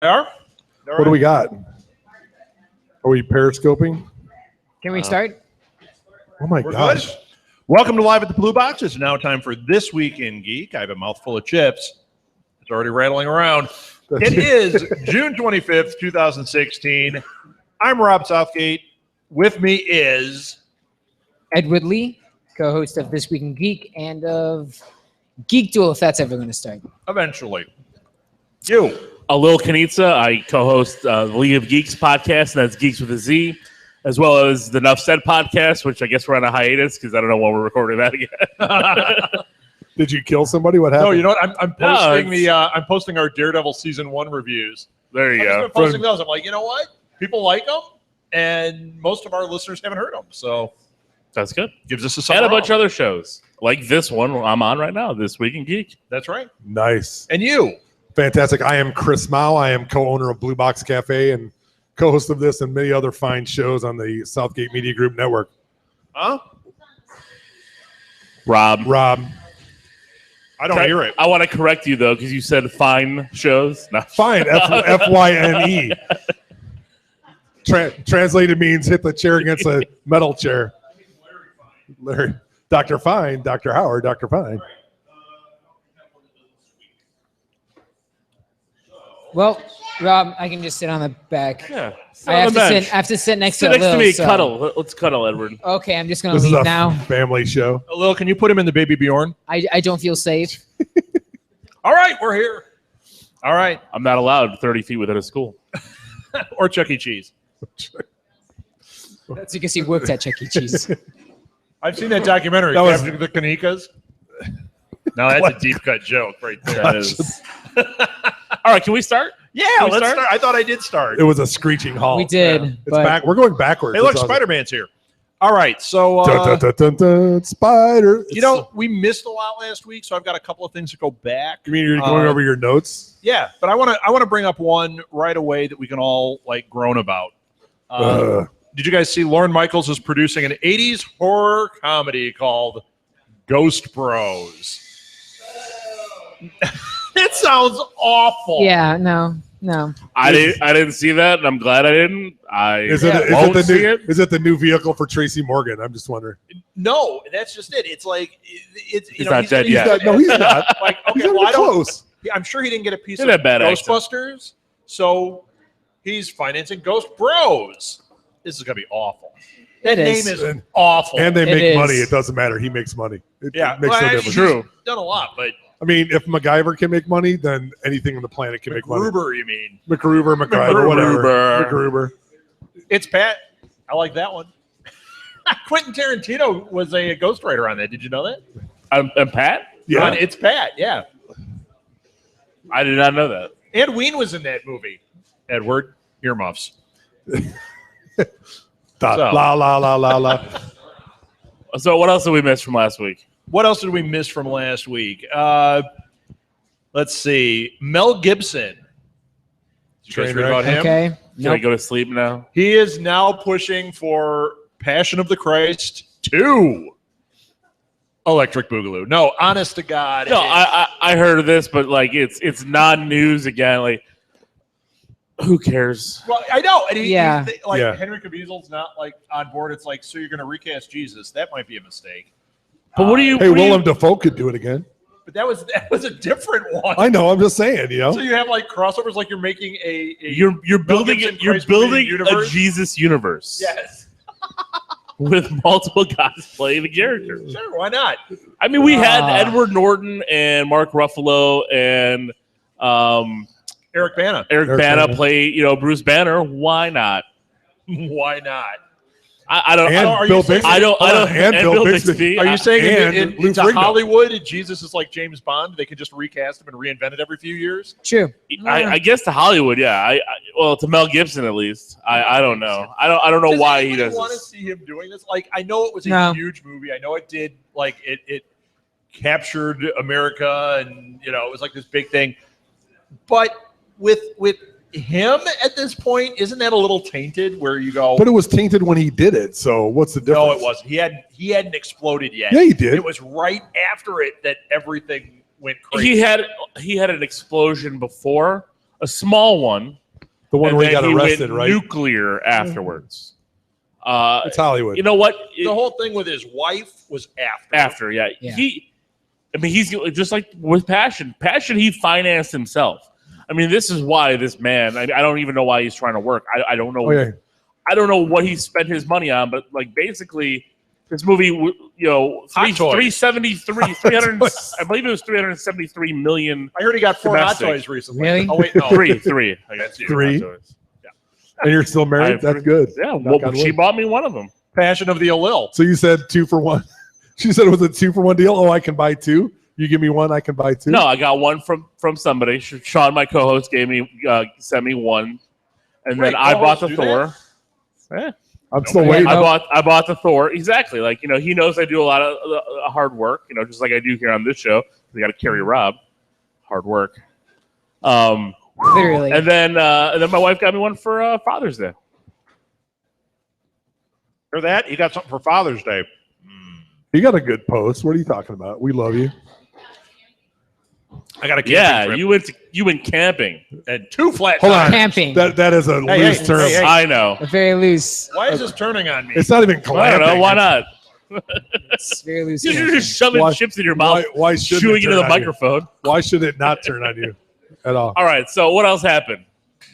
What do we got? Are we periscoping? Can we start? Oh my gosh. Good. Welcome to Live at the Blue Box. It's now time for This Week in Geek. I have a mouthful of chips. It's already rattling around. It is June 25th, 2016. I'm Rob Southgate. With me is Edward Lee, co-host of This Week in Geek and of Geek Duel, if that's ever going to start. eventually you. Lil Kanitsa. I co-host the League of Geeks podcast, and that's Geeks with a Z, as well as the Nuff Said podcast, which I guess we're on a hiatus because I don't know when we're recording that again. Did you kill somebody? What happened? No, you know what? I'm posting I'm posting our Daredevil season 1 reviews. There you go. I've been posting those. I'm like, you know what? People like them, and most of our listeners haven't heard them. So That's good. gives us a And summer a bunch off. of other shows, like this one I'm on right now, This Week in Geek. That's right. Nice. And you. Fantastic. I am Chris Mao. I am co-owner of Blue Box Cafe and co-host of this and many other fine shows on the Southgate Media Group Network. Huh? Rob. I don't hear it. I want to correct you, though, because you said fine shows. No. Fine. F-Y-N-E. Translated means hit the chair against a metal chair. Larry. Dr. Fine, Dr. Howard, Dr. Fine. Well, Rob, I can just sit on the back. Yeah. I have to sit next Sit to next to Lil, me. so- Cuddle. Let's cuddle, Edward. Okay, I'm just going This to is leave a now. family show. Lil, can you put him in the Baby Bjorn? I don't feel safe. All right, we're here. All right. I'm not allowed 30 feet within a school. Or Chuck E. Cheese. That's because he worked at Chuck E. Cheese. I've seen that documentary, That was- Captain the Kanikas. No, that's a deep cut joke right there. That is. All right, can we start? Yeah, Can we let's start? start. I thought I did start. It was a screeching halt. We did, It's but back. We're going backwards. Hey, look, That's awesome. Spider-Man's here. All right, so Dun, dun, dun, dun, dun, Spider. you know, we missed a lot last week, so I've got a couple of things to go back. You mean you're going over your notes? Yeah, but I want to bring up one right away that we can all like groan about. Did you guys see Lorne Michaels is producing an 80s horror comedy called Ghost Bros? It sounds awful. yeah, no. I didn't see that, and I'm glad I didn't. Is it won't the see new? it. Is it the new vehicle for Tracy Morgan? I'm just wondering. No, that's just it. It's like it's He's not dead yet. No, he's not. Like, He's okay, not well, I even don't. close. I'm sure he didn't get a piece He's of a bad actor. Ghostbusters, so he's financing Ghost Bros. This is gonna be awful. That It name is. is awful. And they It make is. money. It doesn't matter. He makes money. It yeah, makes well, no actually, difference. True. he's done a lot, but I mean, if MacGyver can make money, then anything on the planet can make money. MacGruber, you mean? MacGruber, MacGyver, whatever. MacGruber. MacGruber. It's Pat. I like that one. Quentin Tarantino was a ghostwriter on that. Did you know that? I'm Pat? Yeah. On It's Pat, yeah. I did not know that. Ed Wein was in that movie. Edward, earmuffs. La la la la la. So what else did we miss from last week? What else did we miss from last week? Let's see. Mel Gibson. Did you guys read about him? Okay. Can I go to sleep now? He is now pushing for Passion of the Christ 2. Electric Boogaloo. No, honest to God. No, I heard of this, but like it's non-news again. Like, who cares? Well, I know. And Yeah. Like Henry Caviezel's not like on board. It's like, so you're going to recast Jesus. That might be a mistake. But what do you? Hey, what do you- Willem Dafoe could do it again. But that was a different one. I know. I'm just saying. You know. So you have like crossovers, like you're making a You're building Gibson you're Christ building movie a universe? Jesus universe yes. with multiple guys playing the characters. Sure, why not? I mean, we had Edward Norton and Mark Ruffalo and Eric Bana. Eric Bana play, Bruce Banner. Why not? Why not? I don't. And are you Bill saying- Bixby. I don't. Hold on, and Bill Bixby. Bixby. Are you saying And in Lou into Ferrigno. Hollywood, Jesus is like James Bond? They could just recast him and reinvent it every few years? True. I guess to Hollywood, yeah. Well, to Mel Gibson at least. I don't know. I don't know why he does want to this. see him doing this? Like, I know it was a No. huge movie. I know it did. Like, it captured America, and it was like this big thing. But with him at this point, isn't that a little tainted? Where you go, But it was tainted when he did it. So what's the difference? no, it wasn't. He hadn't exploded yet. Yeah, he did. It was right after it that everything went crazy. He had an explosion before. a small one. The one and where he then got arrested, went right? Nuclear afterwards. It's Hollywood. You know what? The whole thing with his wife was after. After, yeah. Yeah. He's just like with Passion. Passion, he financed himself. I mean, this is why this man. I don't even know why he's trying to work. I don't know. Oh, yeah. I don't know what he spent his money on, but like basically, this movie, 373, 300. I believe it was 373 million. I heard he got 4 Hot Domestic. Toys recently. Really? Oh wait, no. Three. I got Three? Yeah. And you're still married? I've- That's good. Yeah. Knock Well, on she wood. bought me one of them. Passion of the Allil. So you said 2 for 1. She said it was a 2 for 1 deal. Oh, I can buy 2. You give me 1, I can buy 2. No, I got one from somebody. Sean, my co-host, sent me one, and Wait, then I bought co-hosts the do Thor. Yeah. I'm still Yeah, waiting. I bought the Thor. Exactly. Like, he knows I do a lot of hard work, just like I do here on this show. We got to carry Rob. Hard work. Literally. And then my wife got me one for Father's Day. Hear that? You got something for Father's Day. You got a good post. What are you talking about? We love you. I got a camping Yeah, trip. you went camping. And 2 flat Hold tires. on. Camping. That is a Hey, loose hey, term. hey, hey. I know. Very loose. Why is this turning on me? It's not even I glamping. don't know. Why not? It's very loose. You're camping. just shoving Why- chips in your mouth, Why should chewing into the microphone. Why should it not turn on you at all? All right. So what else happened?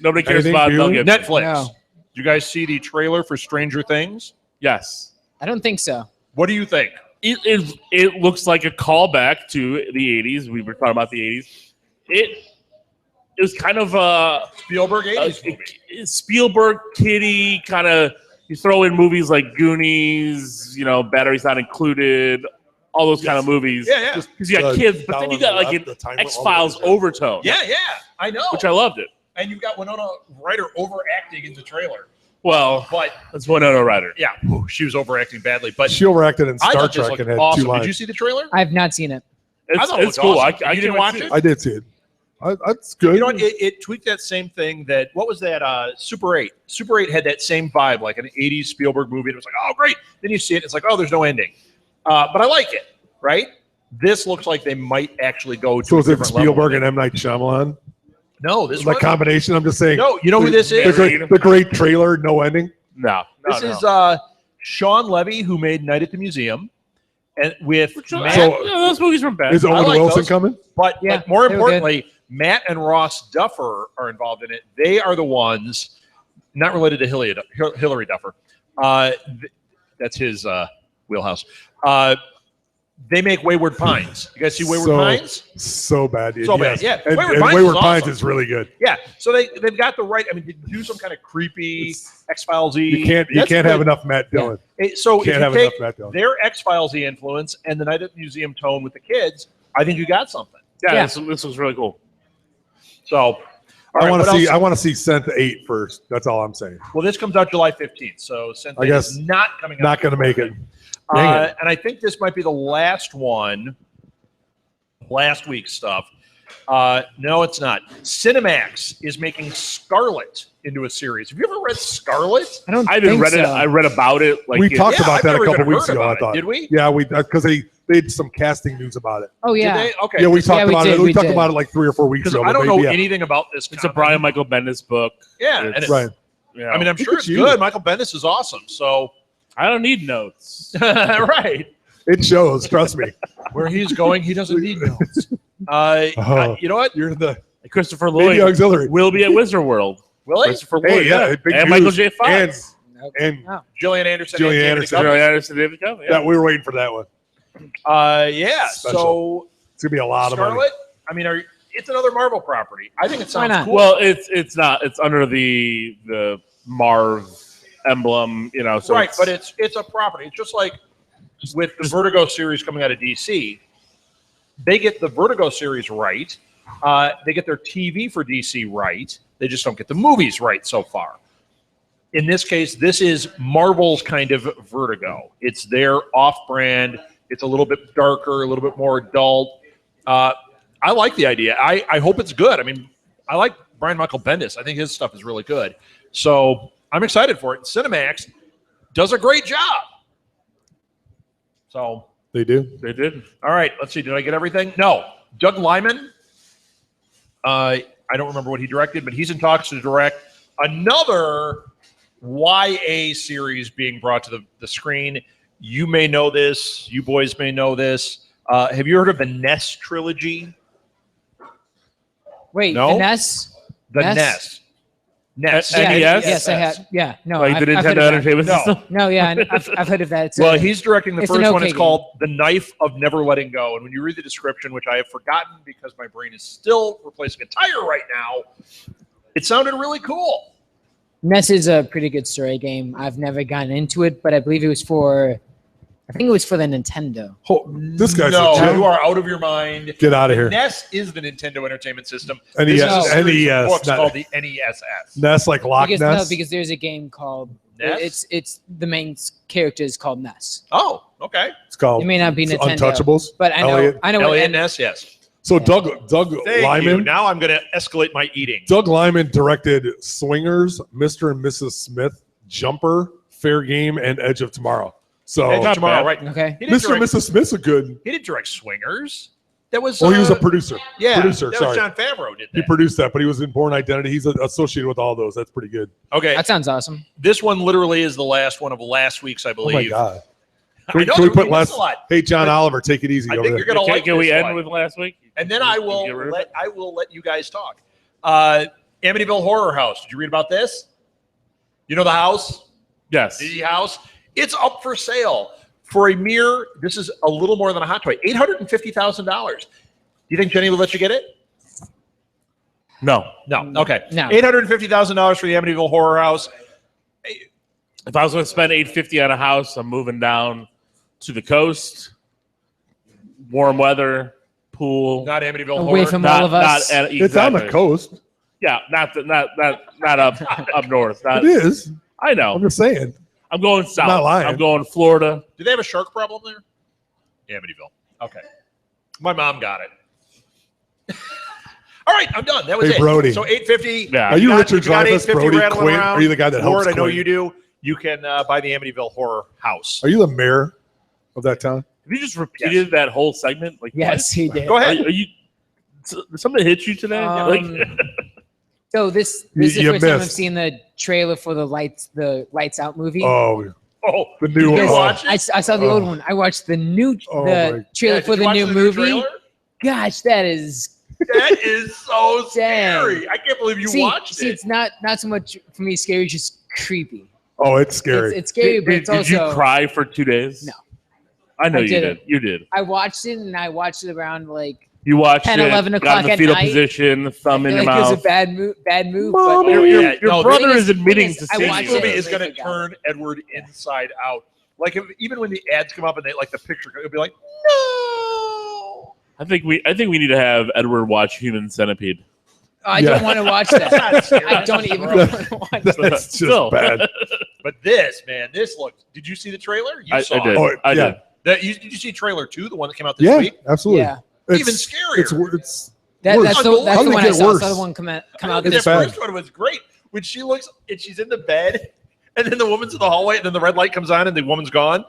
Nobody cares Anything about new? Mel Gibson. Netflix. No. Did you guys see the trailer for Stranger Things? Yes. I don't think so. What do you think? It looks like a callback to the 80s. We were talking about the 80s. It was kind of Spielberg 80s movie. Spielberg kiddie kind of. You throw in movies like Goonies, Batteries Not Included, all those kind of movies. Yeah, yeah. Because you got kids, but then you got like an X-Files overtone. Yeah, yeah. I know. Which I loved it. And you've got Winona Ryder overacting in the trailer. Well, But that's Winona Ryder. yeah, she was overacting badly. But She overacted in I Star thought this Trek looked and had awesome. 2 lines. Did you see the trailer? I've not seen it. I thought it It's was cool. awesome. I You didn't can't watch wait to it? I did see it. That's good. You know what? It tweaked that same thing that, what was that? Super 8. Super 8 had that same vibe, like an 80s Spielberg movie. It was like, oh, great. Then you see it, it's like, oh, there's no ending. But I like it, right? This looks like they might actually go to So a is it different level. Spielberg and M. Night Shyamalan? No, this Like one. combination? I'm just saying. No, you know who this The is? great trailer, no ending. No. This is Sean Levy, who made Night at the Museum, and with Matt. So- those movies from back. Is Owen like Wilson those. coming? But Yeah, more they were importantly, Matt and Ross Duffer are involved in it. They are the ones, not related to Hillary Duffer. That's his wheelhouse. They make Wayward Pines. You guys see Wayward Pines? So bad, dude. So bad, Yes. yeah. And Wayward Pines Wayward is Pines awesome. is really good. Yeah. So they've got the right. I mean, do some kind of creepy X-Files-y. You can't have enough Matt Dillon. So Can't if have you take enough Matt Dillon. their X-Files-y influence and the Night at the Museum tone with the kids, I think you got something. Yeah, Yeah. This was really cool. So all I right, want what to see. else? I want to see Scent 8 first. That's all I'm saying. Well, this comes out July 15th, so since I guess is not coming out. Not going to make it. Dang it. And I think this might be the last one. Last week's stuff. No, it's not. Cinemax is making Scarlet into a series. Have you ever read Scarlet? I don't I haven't think read so. it. I read about it. Like We talked Yeah, about I've that a never couple even weeks heard ago. I about it. thought. Did we? Yeah, we because they did some casting news about it. Oh, yeah. Did they? Okay. Yeah, we talked we about did, it. We we talked did. about it like 3 or 4 weeks Because ago. I don't but know maybe, yeah. anything about this. it's a Brian Michael Bendis book. Yeah, and Right. Yeah. I mean, I'm Look sure at it's you. good. Michael Bendis is awesome. So, I don't need notes. right. It shows. Trust me. Where he's going, he doesn't need notes. Oh. You know what? You're the Christopher baby Lloyd auxiliary. will be at Wizard World. Will he? Christopher Hey, Lloyd, yeah, big and news. Michael J. Fox. And Oh. Gillian Anderson. Gillian and David Anderson. Duchovny. Gillian Anderson, David Duchovny, yeah. yeah, we were waiting for that one. Yeah. Special. So It's gonna be a lot of money. Scarlet. I mean, it's another Marvel property. I think it sounds not? cool. Well, it's not. It's under the Marv emblem, So right, but it's a property. It's just like with the Vertigo series coming out of DC. They get the Vertigo series right. They get their TV for DC right. They just don't get the movies right so far. In this case, this is Marvel's kind of Vertigo. It's their off-brand. It's a little bit darker, a little bit more adult. I like the idea. I hope it's good. I mean, I like Brian Michael Bendis. I think his stuff is really good. So I'm excited for it. Cinemax does a great job. So They do. they did. all right, let's see. Did I get everything? No. Doug Liman, I don't remember what he directed, but he's in talks to direct another YA series being brought to the screen. You may know this. You boys may know this. Have you heard of the Ness trilogy? Wait, No? the NES? The Ness. Ness. Yeah, NES? yes, I have. Yeah, no, Like the I've heard Nintendo of that. Entertainment No. System? No, yeah, I've heard of that. It's Well, he's directing the it's first an one. okay It's called The Knife of Never Letting Go. And when you read the description, which I have forgotten because my brain is still replacing a tire right now, it sounded really cool. NES is a pretty good story game. I've never gotten into it, but I believe it was for the Nintendo. This guy's No, legit. you are out of your mind. Get out of here. NES is the Nintendo Entertainment System. NES, This is a series of NES, books not- called the NESS. Ness like Loch Because, Ness. no, because there's a game called Ness? it's the main character is called Ness. Oh, okay. It's called It may not be Nintendo, Untouchables. but I know Elliot. I know what Elliot Ness, yes. So Doug Thank you. Lyman. Now I'm going to escalate my eating. Doug Lyman directed Swingers, Mr. and Mrs. Smith, Jumper, Fair Game, and Edge of Tomorrow. So Edge of Tomorrow, bad. right? Okay. He didn't Mr. and direct- Mrs. Smith's a good. He didn't direct Swingers. That was. Well, he was a producer. Yeah, producer. that Sorry, was John Favreau did he that. produced that, but he was in Born Identity. He's associated with all those. That's pretty good. Okay, That sounds awesome. this one literally is the last one of last week's, I Oh believe. my god! I Can we, know, can we we put missed last? a lot. Hey, John But Oliver, take it easy I over think there. you're going to like Can we this end one. with last week? And then I Get rid of it? will let you guys talk. Amityville Horror House. Did you read about this? You know the house, Yes. the house. It's up for sale for a mere. This is a little more than a hot toy. $850,000. Do you think Jenny will let you get it? No. No. Okay. No. $850,000 for the Amityville Horror House. If I was going to spend $850 on a house, I'm moving down to the coast. Warm weather, pool. Not Amityville Away Horror. from Not, all of us. not at, It's on the exactly. coast. Yeah, not up north. Not, It is. I know. I'm just saying. I'm going south. not lying. I'm going Florida. Do they have a shark problem there? Amityville. Okay. My mom got it. All right, I'm done. That was Hey, it. Brody. So 850. Yeah. Are you got- Richard if got Dreyfuss, 850 Brody rattling Quinn? around, Are you the guy that helps Lord, I know Quinn? you do. You can buy the Amityville Horror House. Are you the mayor of that town? Have you just repeated that whole segment? Like, Yes, he did. Go what? ahead. Are you? Something hit you today? So this is the You first time I've missed. seen the trailer for the Lights Out movie. Oh, Oh, the new you one. watch it? I saw the Oh. old one. I watched the new Oh the my- trailer Yeah, for did you the watch new movie. trailer? Gosh, that is That is so Dang. scary. I can't believe you watched see, it. it's not so much for me scary, it's just creepy. Oh, it's scary. It's scary, but Did, it's also did you cry for 2 days? No. I know I you didn't. did. You did. I watched it and I watched it around like You watched 10, it, 11 got o'clock in the at fetal night. position, thumb in your it was a mouth. bad move. Mom. But Your, Yeah, your no, the brother thing is is- admitting thing is, to I seeing This watched movie it. is going to turn Edward inside out. Like even when the ads come up and they like the picture, it'll be like, no. I think we need to have Edward watch Human Centipede. I Yeah. don't want to watch that. I don't even want to watch that. That's just Still. bad. But this, man, this looked. Did you see the trailer? You I saw did. it. Oh, I yeah. did. Did you see trailer 2, the one that came out this Yeah, week? absolutely. Yeah. It's, Even scarier. It's That's worse. the How did it one I get saw. I worse? saw the one come out That this bad. first one was great. When she looks and she's in the bed, and then the woman's in the hallway, and then the red light comes on, and the woman's gone,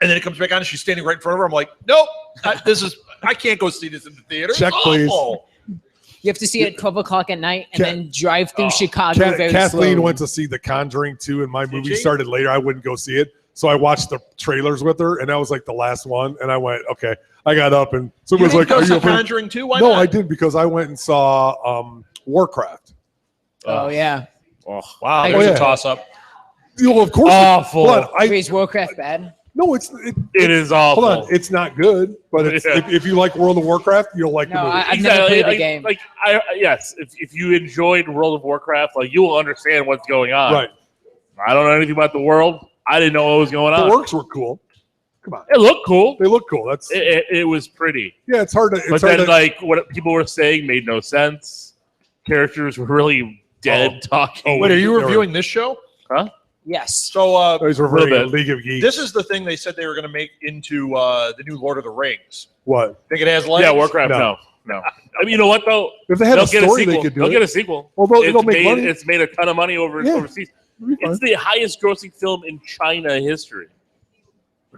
and then it comes back on, and she's standing right in front of her. I'm like, nope, I can't go see this in the theater. Check, It's please. awful. You have to see it at 12 o'clock at night and Ca- then drive through Oh. Chicago very Kathleen slowly. went to see The Conjuring 2, and my Did movie she? started later. I wouldn't go see it. So I watched the trailers with her, and that was like the last one. And I went, okay. I got up, and You someone was didn't like, go are you see afraid? Conjuring 2? Why No, not? I didn't, because I went and saw Warcraft. Oh, yeah. Wow, Oh, there's yeah. a toss-up. You know, of course. Awful. Hold on, Is Warcraft bad? no, it is awful. Hold on, it's not good, but it's, Yeah. if you like World of Warcraft, you'll like the No, movie. I've never played the game. Yes, if you enjoyed World of Warcraft, like you will understand what's going on. Right. I don't know anything about the world. I didn't know what was going The on. orcs were cool. Come on, It looked cool. they look cool. That's It was pretty. yeah. It's hard to. But It's hard then, to, like, what people were saying made no sense. Characters were really dead talking. Wait, are you They were- reviewing this show? Yes. So He's reverting Little to bit. League of Geeks. this is the thing they said they were going to make into the new Lord of the Rings. What? Think it has legs? Yeah, Warcraft. No. No. I mean, you know what though? If they had They'll a get a story, they sequel. could do They'll it. get a sequel. Well, they'll make money. It's made a ton of money Yeah. overseas. It'll be fine. It's the highest grossing film in China history.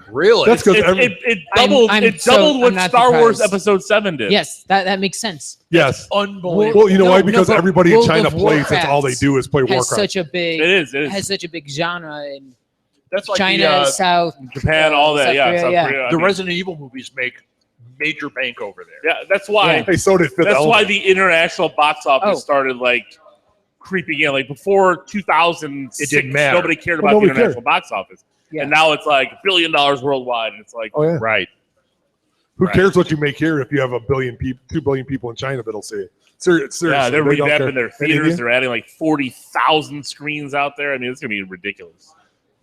Really? That's because It doubled. It doubled what Star Wars Episode 7 did. Yes, that makes sense. yes. Unbelievable. Well, you know why? No, Because but everybody in World China of plays. That's all they Warcraft do is play Has Warcraft. such a big. It is. Has such a big genre in That's like China, South, Japan, all that. South Yeah, Korea, South yeah. Korea. I the mean, Resident Evil movies make major bank over there. yeah, that's why. Yeah. Hey, so did Fifth That's why Element. the international box office Oh. started like creeping in. Like before 2006, It didn't matter. nobody cared Well, about the nobody international box office, Yeah. and now it's like $1 billion worldwide. And it's like, Oh yeah. Right. Who Right. cares what you make here if you have 2 billion people in China that'll see it? Seriously, yeah, they're they don't care. revamping their In India, theaters. They're adding like 40,000 screens out there. I mean, it's gonna be ridiculous.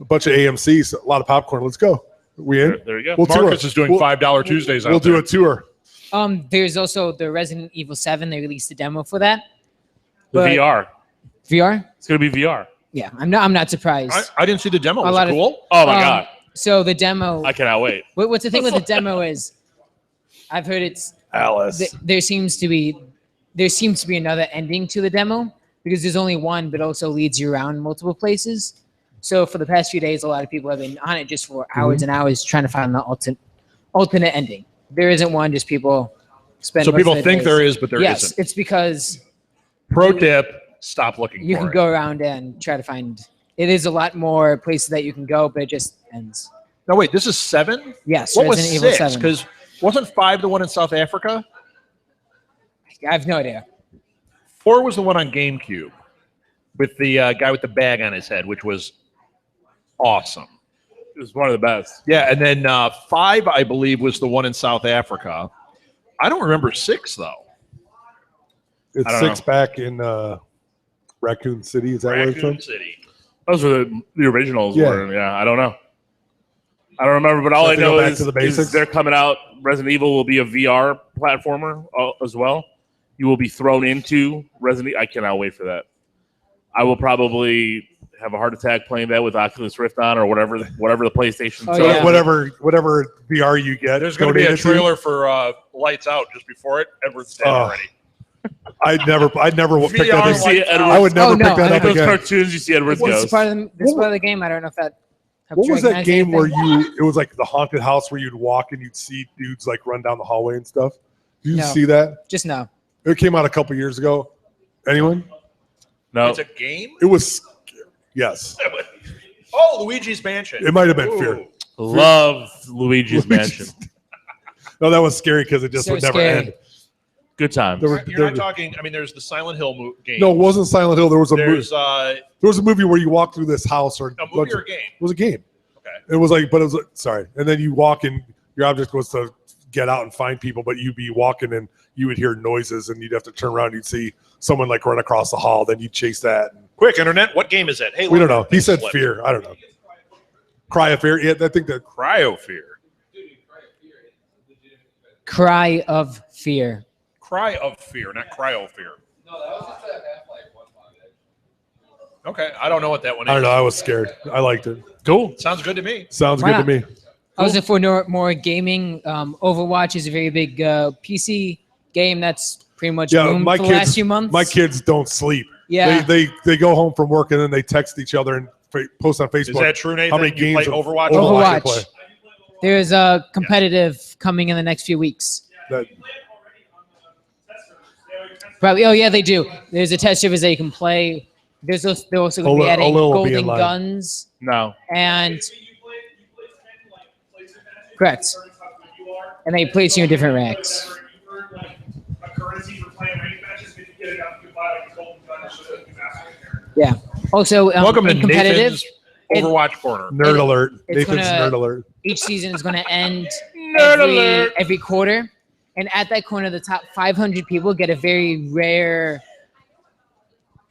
a bunch of AMC's, a lot of popcorn. Let's go. We in? There you go. We'll tour. Marcus is doing We'll- $5 Tuesdays out We'll do there. a tour. There's also the Resident Evil 7. They released a demo for that. The But- VR. VR. It's gonna be VR. Yeah, I'm not surprised. I didn't see the demo. A Was lot it of- cool? Oh my Um, god, So the demo. I cannot wait. What's the thing with the demo is, I've heard Alice. there seems to be another ending to the demo because there's only one, but also leads you around multiple places. So for the past few days, a lot of people have been on it just for hours and hours trying to find the alternate ending. There isn't one, just people spend. So most people of their think days. there is, but there Yes, not it's because Pro tip: stop looking you for can it. go around and try to find. It is a lot more places that you can go, but it just ends. No, wait. This is 7. Yes, What was Resident Evil 6? 7. Because wasn't 5 the one in South Africa? I have no idea. 4 was the one on GameCube with the guy with the bag on his head, which was awesome. It was one of the best. Yeah, and then 5, I believe, was the one in South Africa. I don't remember 6 though. It's I don't 6 back in Raccoon City. Is that where it's from? Raccoon City. Those were the originals. Yeah. Were, yeah, I don't know. I don't remember, but all So I if they go know back is, to the basics? they're coming out. Resident Evil will be a VR platformer as well. You will be thrown into Resident. I cannot wait for that. I will probably have a heart attack playing that with Oculus Rift on or whatever the PlayStation. Oh, So yeah. whatever VR you get. There's going to be a donated to you. trailer for Lights Out just before it. Edward's dead Oh. already. I'd never will pick VR that You up. see Edward, I would never Oh, no, pick that I up those again. cartoons. You see Edward's This is ghost. part of the game. I don't know if that. helps What you was that recognize game where anything. it was like the haunted house where you'd walk and you'd see dudes like run down the hallway and stuff? Did you No. see that? Just no. It came out a couple years ago. Anyone? No, It's a game? It was, yes. Oh, Luigi's Mansion. It might have been Ooh. Fear. love Luigi's Mansion. No, that was scary because it just So would never scary. end. Good times. You're not talking. I mean, there's the Silent Hill game. No, it wasn't Silent Hill. There was a There's movie where you walk through this house or a movie or a game. It was a game. Okay. It was like, but it was sorry. And then you walk and your object was to get out and find people, but you'd be walking and you would hear noises and you'd have to turn around. You'd see someone like run across the hall. Then you'd chase that. Quick, internet. What game is that? Hey, We look, don't know. that He thing said slipped. Fear. I don't know. Cry of Fear. Yeah, I think that. Cryofear. Cry of Fear. Cry of Fear, not Cryofear. Okay, I don't know what that one is. I don't know. I was scared. I liked it. Cool. Sounds good to me. Sounds Why good to not? me. Also, for more gaming, Overwatch is a very big PC game that's pretty much Yeah, boomed my for the last few kids. months. My kids don't sleep. Yeah. They go home from work and then they text each other and post on Facebook. Is that true, Nathan? How many you play games of Overwatch? Overwatch they Overwatch. play? There's a competitive coming in the next few weeks. That, Probably. Oh yeah, they do. There's a test servers that you can play. They're also going to be adding Olil will be in golden line. guns No. and correct. And they place you in different ranks. Yeah. Also, Welcome to in competitive. Nathan's Overwatch Corner. nerd alert. it's Nathan's gonna- nerd alert. Each season is going to end Nerd alert. every quarter, and at that corner, the top 500 people get a very rare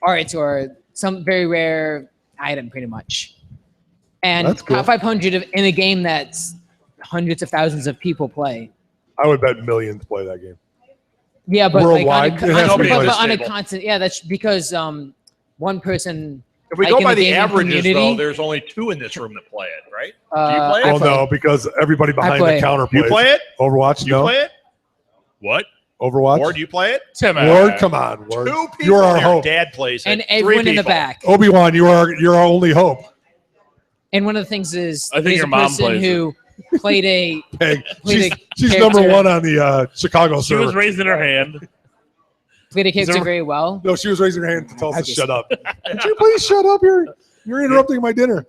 art or some very rare item, pretty much. And That's cool. top 500 in a game that's hundreds of thousands of people play. I would bet millions play that game. Yeah, but Worldwide? like It has to be but this on a table. constant. Yeah, that's because one person. If we like go in by the the gaming averages, though, community- there's only 2 in this room that play it, right? Do you Uh, play it? I Well, play. no, because everybody behind play. the counter You plays. play it? Overwatch? You No. play it? What? Overwatch? Ward, you play it? Tim. Ward, come on, Ward. 2 people. You're our Your hope. dad plays it. And 3 everyone in the people. back. Obi-Wan, you're our only hope. And one of the things is I think there's your a mom person plays who played a Peg. played She's a number character- one on the Chicago She was server. raising her hand. played a character there- very well. No, she was raising her hand to tell us I to just- shut up. Would you please shut up? You're interrupting my dinner.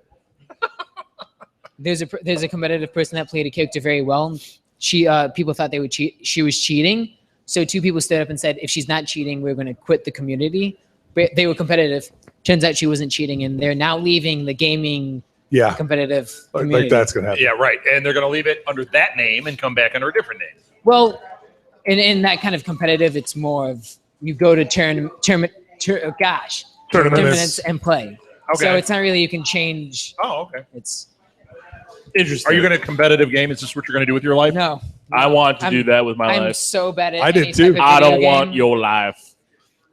There's a competitive person that played a character very well. She people thought they would cheat. She was cheating. So 2 people stood up and said, if she's not cheating, we're going to quit the community. But they were competitive. Turns out she wasn't cheating, and they're now leaving the gaming Yeah, competitive like community. that's gonna happen. Yeah, right. And they're going to leave it under that name and come back under a different name. Well, in that kind of competitive, it's more of you go to tournaments and play. Okay. So it's not really you can change. Oh, okay. It's Interesting. Are you going to competitive game? Is this what you're going to do with your life? no. I want to I'm- do that with my I'm life. so bad at. I did any too. type of I video don't want game. your life.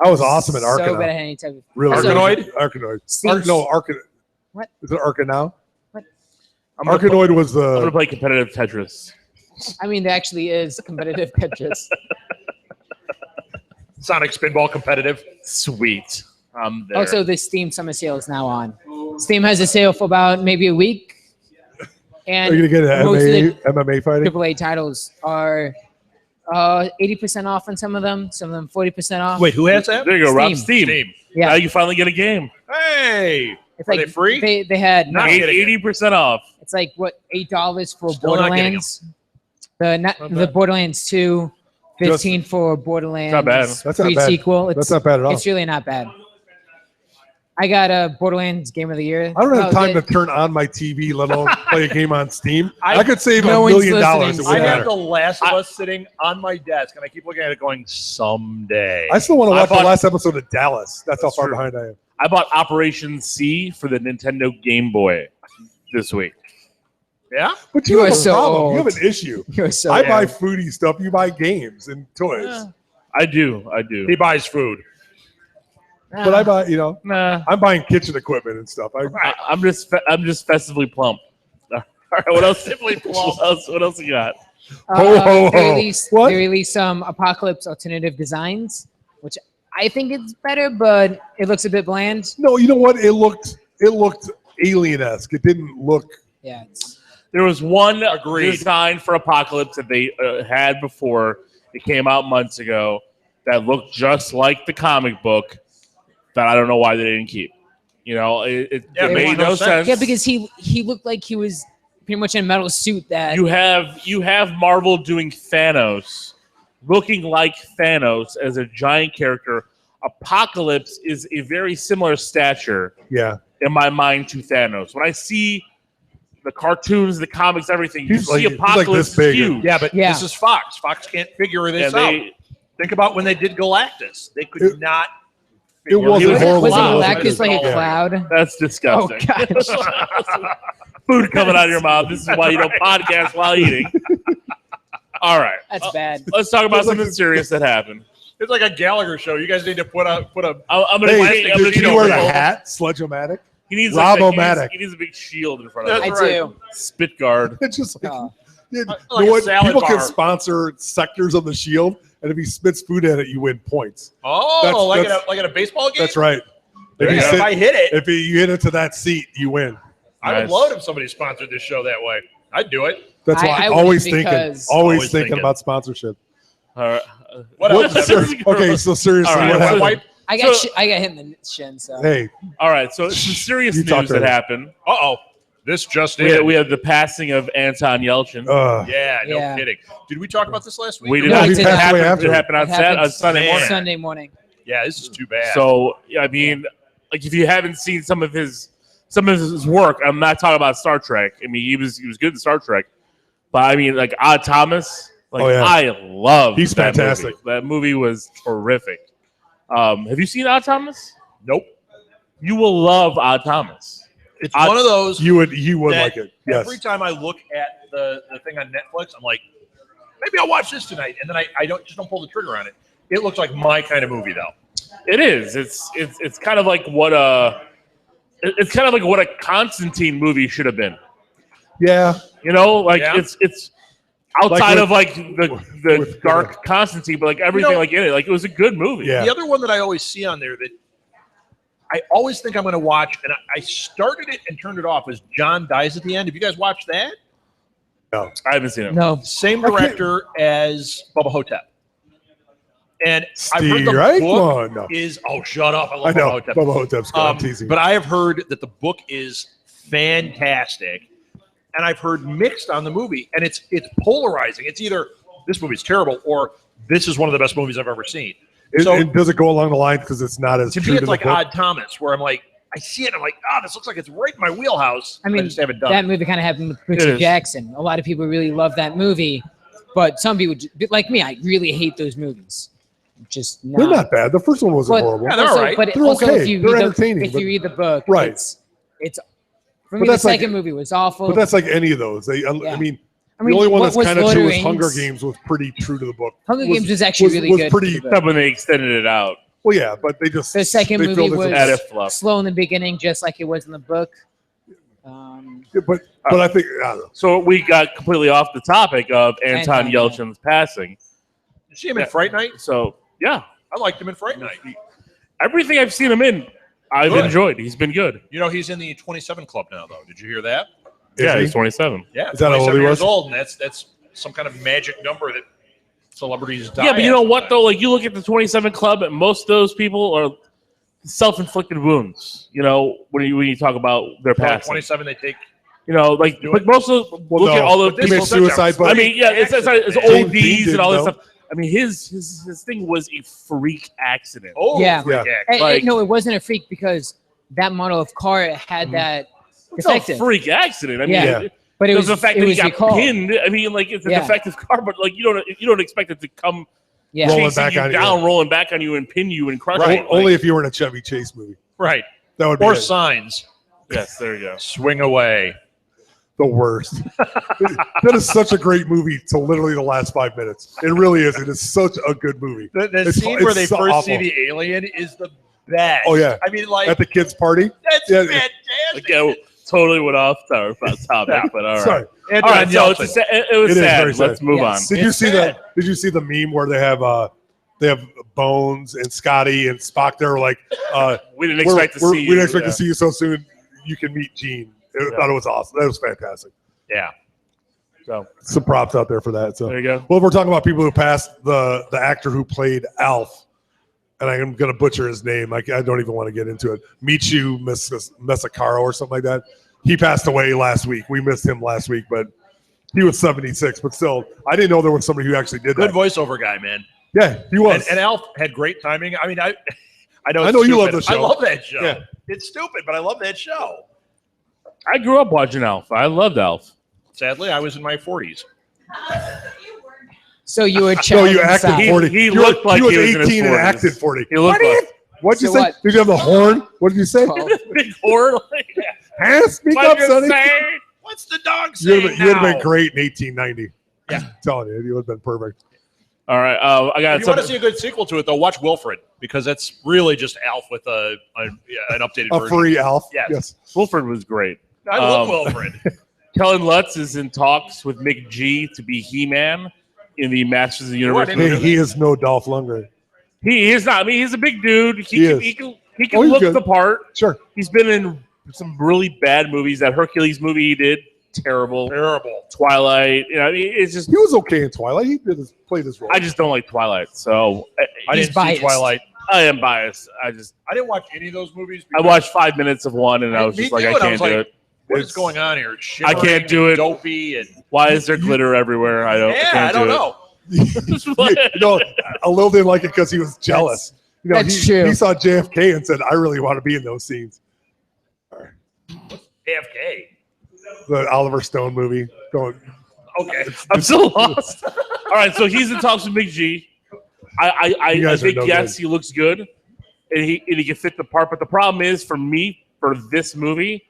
I was awesome at So bad at Arkanoid. any type of. Really, Also- Arkanoid? Arkanoid. Steve's- No, Arkanoid. What? Is it Arkanoid? I'm gonna Arkanoid was I'm gonna the. play competitive Tetris. I mean, there actually is competitive Tetris. Sonic Spinball competitive. Sweet. I'm there. Also, the Steam Summer Sale is now on. Steam has a sale for about maybe a week, Are you and gonna get an most of the MMA fighting? AAA titles are 80% off on some of them 40% off. Wait, who has that? there you go, Rob. Steam. Steam. Yeah. Now you finally get a game. Hey. It's Are they free? They had Not getting it. 80% off. it's like what $8 for Still not getting Borderlands. The Borderlands 2, 15 for Borderlands. Not bad. That's not bad. Sequel. That's not bad at all. It's really not bad. I got a Borderlands Game of the Year. I don't have time the- to turn on my TV, let alone play a game on Steam. I I- could save No $1 one's million. listening. It I wouldn't have matter. The Last of Us sitting on my desk, and I keep looking at it going, someday. I still want to I watch the bought- last episode of Dallas. That's how That's far true. behind I am. I bought Operation C for the Nintendo Game Boy this week. Yeah? But You you have are a so problem. You old. have an issue. You're so I buy old. foodie stuff. You buy games and toys. Yeah. I do. He buys food. But I buy, Nah. I'm buying kitchen equipment and stuff. I'm just festively plump. All right, what else? Simply What else? What else you got? Ho, ho, They ho. released, What? they released some Apocalypse alternative designs, which I think it's better, but it looks a bit bland. No, you know what? It looked alien-esque. It didn't look. Yeah, it's, There was one Agreed. design for Apocalypse that they had before it came out months ago that looked just like the comic book that I don't know why they didn't keep. Yeah, It it made made no no sense. yeah, because he looked like he was pretty much in a metal suit that you have Marvel doing Thanos, looking like Thanos as a giant character. Apocalypse is a very similar stature Yeah. in my mind to Thanos. When I see the cartoons, the comics, everything, you He's see like Apocalypse this big. is huge. Yeah, but Yeah. this is Fox. Fox can't figure this And out. they, Think about when they did Galactus. They could It- not. It figure wasn't out- horrible. was it but it wasn't Galactus good. like a Yeah. cloud? that's Oh disgusting. gosh! Food coming out of your mouth. This is why you don't podcast while eating. All right. That's bad. Let's talk about It's like something serious that happened. It's like a Gallagher show. You guys need to put a. I'm gonna. Hey, I'm gonna did you wear the hat? Sledge-o-matic? He needs Rob-o-matic. he needs a big shield in front of That's him. I right. do. Spit guard. It's just like, Oh. you Like know a what? salad People can bar. sponsor sectors of the shield, and if he spits food at it, you win points. Oh, That's- like at a baseball game. That's right. There If you you go. If I sit, hit it, if you hit it to that seat, you win. I would Nice. love if somebody sponsored this show that way. I'd do it. That's why I I'm wouldn't always thinking, because- always Always thinking thinking. about sponsorship. All right. What What- else? ser- okay, so seriously, All right, what so- happened? Wipe. I got So- I got hit in the shin. So Hey, All right. So some serious You talk news to that her. happened. Uh-oh. This just We in. had the passing of Anton Yelchin. Yeah, no Yeah. kidding. Did we talk about this last week? we did No, not. he It passed happened, away after. it happened on It happened on Sunday Man. morning. Sunday morning. Yeah, this is too bad. So I mean, like if you haven't seen some of his work, I'm not talking about Star Trek. I mean, he was good in Star Trek, but I mean, like Odd Thomas. Like Oh, yeah. I love. He's that fantastic. Movie. That movie was terrific. Have you seen Odd Thomas? nope. You will love Odd Thomas. It's one of those. you would that like it. Yes. Every time I look at the thing on Netflix, I'm like, maybe I'll watch this tonight, and then I don't pull the trigger on it. It looks like my kind of movie, though. It is. It's kind of like what a Constantine movie should have been. Yeah. You know, like Yeah. it's outside with- of like the with- dark Constantine, but like everything like in it, like it was a good movie. Yeah. The other one that I always see on there that I always think I'm going to watch, and I started it and turned it off, is John Dies at the End. Have you guys watched that? No. I haven't seen it. No. Same director as Bubba Hotep. And I've heard the Steve book No. is shut up. I I love know. Bubba Hotep. Bubba Hotep's good. I'm teasing. But I have heard that the book is fantastic, and I've heard mixed on the movie, and it's polarizing. It's either this movie's terrible or this is one of the best movies I've ever seen. Does it go along the line because it's not as to true me, to it's the like book? Odd Thomas, where I'm like, I see it, and I'm like, this looks like it's right in my wheelhouse. I mean, just haven't done that it. movie kind of happened with It Richard is. Jackson. A lot of people really love that movie, but some people, like me, I really hate those movies. Just not. They're not bad. The first one wasn't But horrible. Yeah, they're also, all right. but They're also okay. if you They're read entertaining, if you but- read the book, Right. it's for But me. The that's like- second movie was awful. But that's like any of those. I Yeah. mean, I mean, the only one what that's was kind of Lord true of was the Hunger Rings? Games was pretty true to the book. Hunger Games was actually really good. Pretty, to the book. Except when they extended it out. well, yeah, but they just The second they movie filled it was with- Added fluff. slow in the beginning, just like it was in the book. but I think I don't know. So we got completely off the topic of Anton Anton, Yelchin's passing. Did you see him in Fright Night? So yeah, I liked him in Fright Night. everything I've seen him in, I've Good. enjoyed. He's been good. You know, he's in the 27 Club now, though. Did you hear that? Yeah, he? he's 27. Yeah, Is that how old 27 he years was? old, and that's some kind of magic number that celebrities die. Yeah, but you know after what that. though? Like you look at the 27 Club, and most of those people are self-inflicted wounds. You know, when you talk about their So, like, passing. 27, they take. You know, like Do but it. most of Well, look at no, all the but this commit is such a suicide, but I mean, yeah, it's accident, man. James ODs Dean and all this did, stuff. I mean, his thing was a freak accident. Oh, Yeah. freak Yeah. act. Like- No, it wasn't a freak because that model of car had that It's not a defective. freak accident. I mean, Yeah. But it there's was the fact it that he was got recalled. pinned. I mean, like it's a Yeah. defective car, but like you don't expect it to come Yeah, Rolling chasing back you on you. down, rolling back on you, and pin you and crush Right. you. Only Like, if you were in a Chevy Chase movie. Right. That would be Or it. Signs. yes, there you go. Swing away. The worst. That is such a great movie till literally the last 5 minutes. It really is. It is such a good movie. The It's- scene where it's they so first awful. see the alien is the best. Oh, yeah. I mean, like, At the kids' party. that's yeah. fantastic. Again, totally went off topic, Yeah. but all right. Sorry. And All right, so Yelchin. it was It is sad. very sad. Let's move Yes. Did you It's see sad. that? Did you see the meme where they have Bones and Scotty and Spock? They're like, on. We didn't expect to see we you. didn't expect yeah. to see you so soon. You can meet Gene. I Yeah. thought it was awesome. That was fantastic. Yeah. So Some props out there for that. So, there you go. well, we're talking about people who passed the actor who played Alf, and I'm going to butcher his name. I don't even want to get into it. Michu Mesacaro or something like that. He passed away last week. We missed him last week, but he was 76. But still, I didn't know there was somebody who actually did Good that. voiceover guy, man. Yeah, he was. And Alf had great timing. I mean, I know. I It's know you stupid. love the show. I love that show. Yeah. It's stupid, but I love that show. I grew up watching Alf. I loved Alf. Sadly, I was in my 40s. so you were No, chilling you acted inside. 40. He You looked like he was he was in his 18 and 40s. acted 40. He looked like What'd you So say? what? Did you have the horn? What did you say? 12. big horn. Huh? Speak What up, you Sonny. say? What's the dog You'd saying have been now? great in 1890. Yeah. I'm telling you, you would have been perfect. All right, I got If you want to something. see a good sequel to it, though, watch Wilfred, because that's really just Alf with an updated A version. free Alf. Yes. Wilford was great. I love Wilfred. Kellen Lutz is in talks with Mick G to be He-Man in the Masters of the Universe. didn't hear movie. He is no Dolph Lundgren. He is not. I mean, he's a big dude. He is. He can Oh, he's look good. the part. Sure. He's been in some really bad movies. That Hercules movie he did, terrible. Terrible. Twilight. You know, I mean, it's just. He was okay in Twilight. He played his role. I just don't like Twilight. So I He's didn't biased. see Twilight. I am biased. I didn't watch any of those movies. I watched 5 minutes of one and I was Me just like, too, I and I can't was do like, it. What is It's- going on here? I can't do it. Dopey and Why is there glitter everywhere? I don't. yeah, can't I don't do know. you know, Lil didn't like it because he was jealous. You know, That's he, true. He saw JFK and said, "I really want to be in those scenes." AFK. The Oliver Stone movie. Going, Okay. I'm still lost. All right, so he's in talks with Big G. I You guys are think no yes, good. he looks good, and he can fit the part. But the problem is for me for this movie,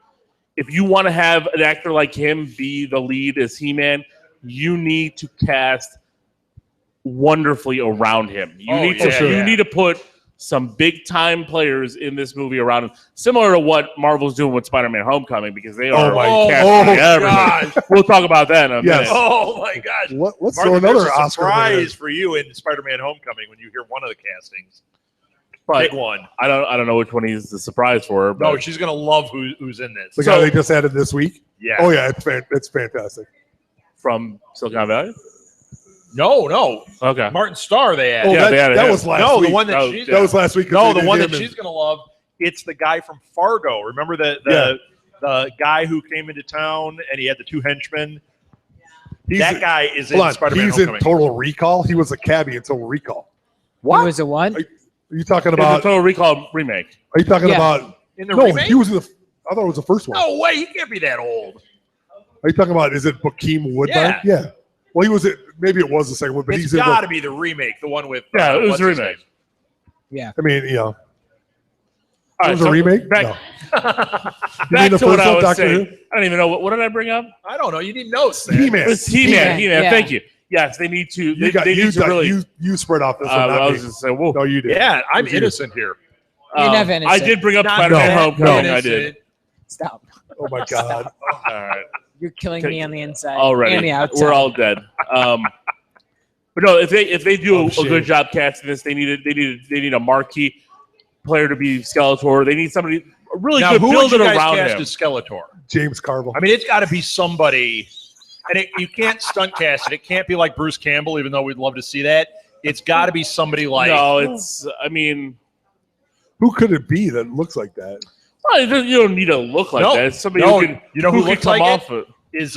if you want to have an actor like him be the lead as He-Man, you need to cast wonderfully around him. You Oh, need yeah, to yeah. you need to put some big time players in this movie around him, similar to what Marvel's doing with Spider-Man: Homecoming, because they are my casting God. everything. gosh. We'll talk about that in a Yes. minute. Oh my gosh. let's Martha, throw another there's a Oscar surprise winner. for you in Spider-Man: Homecoming when you hear one of the castings. But Big one. I don't know which one he's the surprise for. But No, she's gonna love who's in this. The So- guy they just added this week. Yeah. Oh yeah, it's fantastic. from Silicon Valley? No. Okay. Martin Starr they had. Oh, Yeah, they had that it. was last No, week. the one that she's That was last week. 'cause No, they the did one him that she's going to love, it's the guy from Fargo. Remember the guy who came into town and he had the two henchmen? That guy is in Spider-Man He's Homecoming. in Total Recall. He was a cabbie in Total Recall. What was it? One? Are you talking It's a about? Total Recall remake. Are you talking Yeah. about? In the No, remake? he was in the. I thought it was the first one. No way, he can't be that old. Are you talking about? Is it Bokeem Woodbine? Yeah. Well, he was. Maybe it was the second one, but It's he's in. got to be the remake, the one with. Yeah, it was what's a his remake. name? Yeah. I mean, All it right, was a remake. Back, No. back the to what first I one, was Doctor saying. Who? I don't even know. What did I bring up? I don't know. You need notes. man. He-Man. It's He-Man. He-Man, yeah. Thank you. Yes, they need to. They, they need to really. you spread off this one. I Not was me. just saying, whoa. No, you did. Yeah, I'm It was you. innocent here. You're never innocent. I did bring up Not Spider-Man that Homecoming. I innocent. did. Stop. Oh my God. All right. You're killing me on the inside. Already, And the outside. we're all dead. But no, if they do a shit. good job casting this, they need a marquee player to be Skeletor. They need somebody really Now, good who would build you it guys around cast him. as Skeletor? James Carville. I mean, it's got to be somebody, and you can't stunt cast it. It can't be like Bruce Campbell, even though we'd love to see that. It's got to be somebody like. No, it's. I mean, Who could it be that looks like that? well, you don't need to look like No. that. It's somebody No, who can. you know who can looks come like off it. Is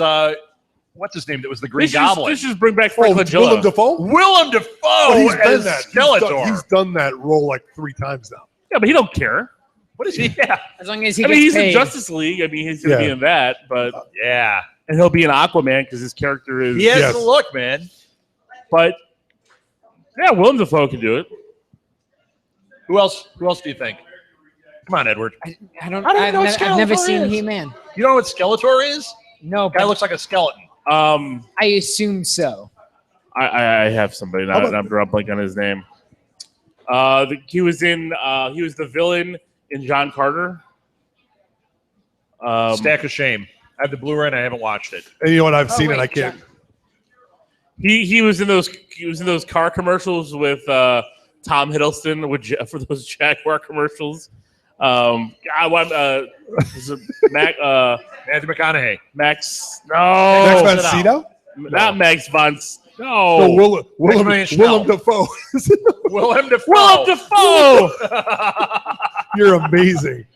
what's his name? That was the Green Let's Goblin. just bring back Oh, Frank Willem Langella. Dafoe. Willem Dafoe He's done as that. Skeletor. He's done that role like 3 times now. Yeah, but he don't care. What is he? Yeah, As long as he I gets mean, he's paid. in Justice League. I mean, he's going to be Yeah. in that, but yeah. and he'll be an Aquaman because his character is. He has Yes. the look, man. But yeah, Willem Dafoe can do it. Who else? Who else do you think? Come on, Edward. I don't I don't even know what I've never Skeletor seen is. He-Man. You know what Skeletor is? No, Guy but looks like a skeleton. I assume so. I have somebody. How about- I'm blanking on his name. He was the villain in John Carter. Stack of shame. I have the Blu-ray and I haven't watched it. And you know what? I've seen wait, it. I can't. He was in those car commercials with Tom Hiddleston for those Jaguar commercials. Is it Matthew McConaughey. Max? Max No, von it out. Sydow? not Max von. No, No, Willem Schnell. Dafoe. Willem Dafoe. Willem Dafoe. You're amazing.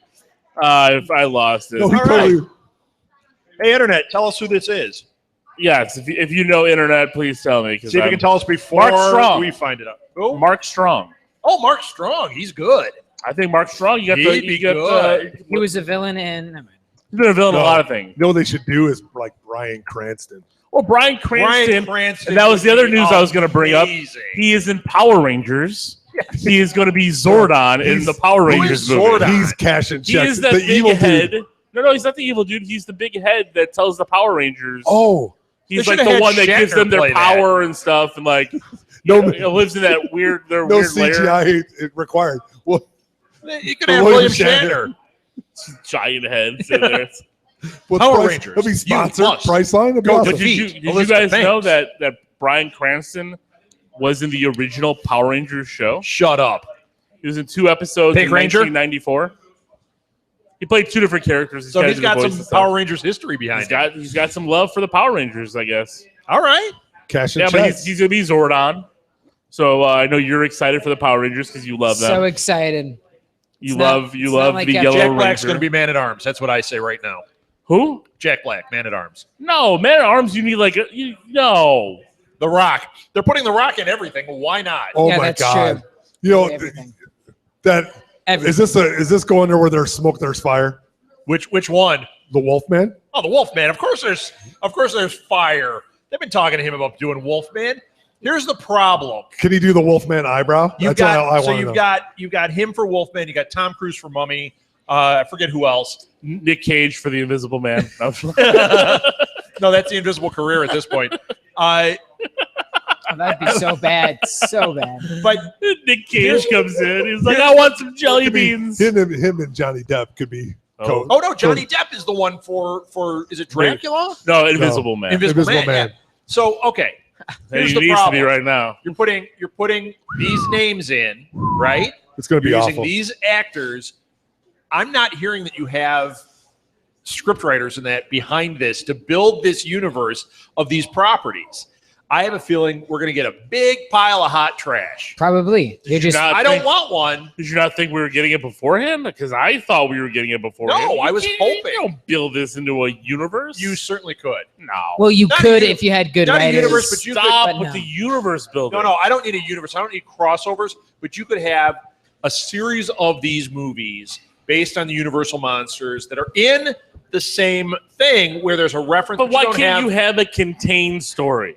If I lost it. No, he All totally. Hey, Internet, tell us who this is. Yes, if you know internet, please tell me. See if you can tell us before Mark Strong. we find it out. Who? Mark Strong. Oh, Mark Strong. He's good. I think Mark Strong. You got He'd be the. good. He was a villain in. He's been a villain in No. a lot of things. You know what they should do is like Bryan Cranston. Well, Bryan Cranston. Cranston. And that was the would other be news I was going to bring up. amazing. He is in Power Rangers. He is going to be Zordon in He's- the Power who Rangers is movie. Zordon? He's cashing He checks. is that the big evil head. dude. No, he's not the evil dude. He's the big head that tells the Power Rangers. Oh, he's They like should've the had one that gives Shatner them their play power and stuff, and like no, lives in that weird no weird lair. CGI required. Well, You could have William Shatner. Giant head sitting there. what's Power price, Rangers. It'll be You sponsored. must Priceline. It'll be go awesome. But did Defeat you Elizabeth guys know Banks. that Bryan Cranston was in the original Power Rangers show? Shut up. He was in 2 episodes Pink in Ranger? 1994. He played 2 different characters. So kinda he's did got the voice some and stuff. Power Rangers history behind him. He's got some love for the Power Rangers, I guess. All right. Cashing Yeah, but checks. he's gonna be Zordon. So I know you're excited for the Power Rangers because you love them. So excited. you it's not- love it's not like the Jack Yellow Jack Ranger. Black's going to be Man at Arms. That's what I say right now. Who? Jack Black, Man at Arms. No, Man at Arms. You need like no. The Rock. They're putting The Rock in everything. Why not? Oh Yeah, my that's God! true. You know Everything. that Everything. is this going there where there's smoke, there's fire? Which one? The Wolfman. Oh, the Wolfman. Of course there's fire. They've been talking to him about doing Wolfman. Here's the problem. Can he do the Wolfman eyebrow? That's what I want to know. You've got him for Wolfman. You got Tom Cruise for Mummy. I forget who else. Nick Cage for the Invisible Man. No, that's the invisible career at this point. Oh, that'd be so bad. So bad. But Nick Cage comes in. He's like, I want some jelly Could be- beans. him and Johnny Depp could be. Oh. oh no, Johnny Depp is the one for is it Dracula? No, Invisible Man. Invisible Invisible Man. Man. Yeah. So okay, Hey, here's he the needs problem. to be right now. You're putting these names in, right? It's going to be You're using awful. these actors. I'm not hearing that you have scriptwriters and that behind this to build this universe of these properties. I have a feeling we're going to get a big pile of hot trash. Probably. You're just. I don't want one. Did you not think we were getting it beforehand? Because I thought we were getting it beforehand. No, I was hoping. You don't build this into a universe. You certainly could. No. Well, you Not could a if you had good not a writers. universe, but you Stop but with no. the universe building. No, I don't need a universe. I don't need crossovers, but you could have a series of these movies based on the Universal monsters that are in the same thing where there's a reference. But why can't you have a contained story?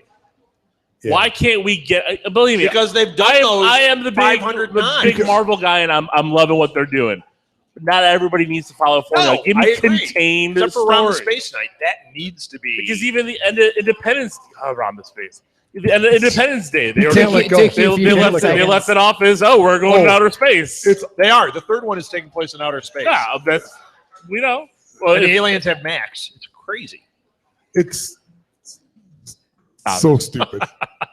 Yeah. Why can't we get? Believe me, because they've done those. I am the big Marvel guy, and I'm loving what they're doing. But not everybody needs to follow formula. No, Give me contained except for story. Around the Space Night. That needs to be because even the Independence around the space. And the Independence Day, they left it off as we're going to outer space. They are. The third one is taking place in outer space. Yeah, that's Well, and the aliens have Max. It's crazy. It's so stupid.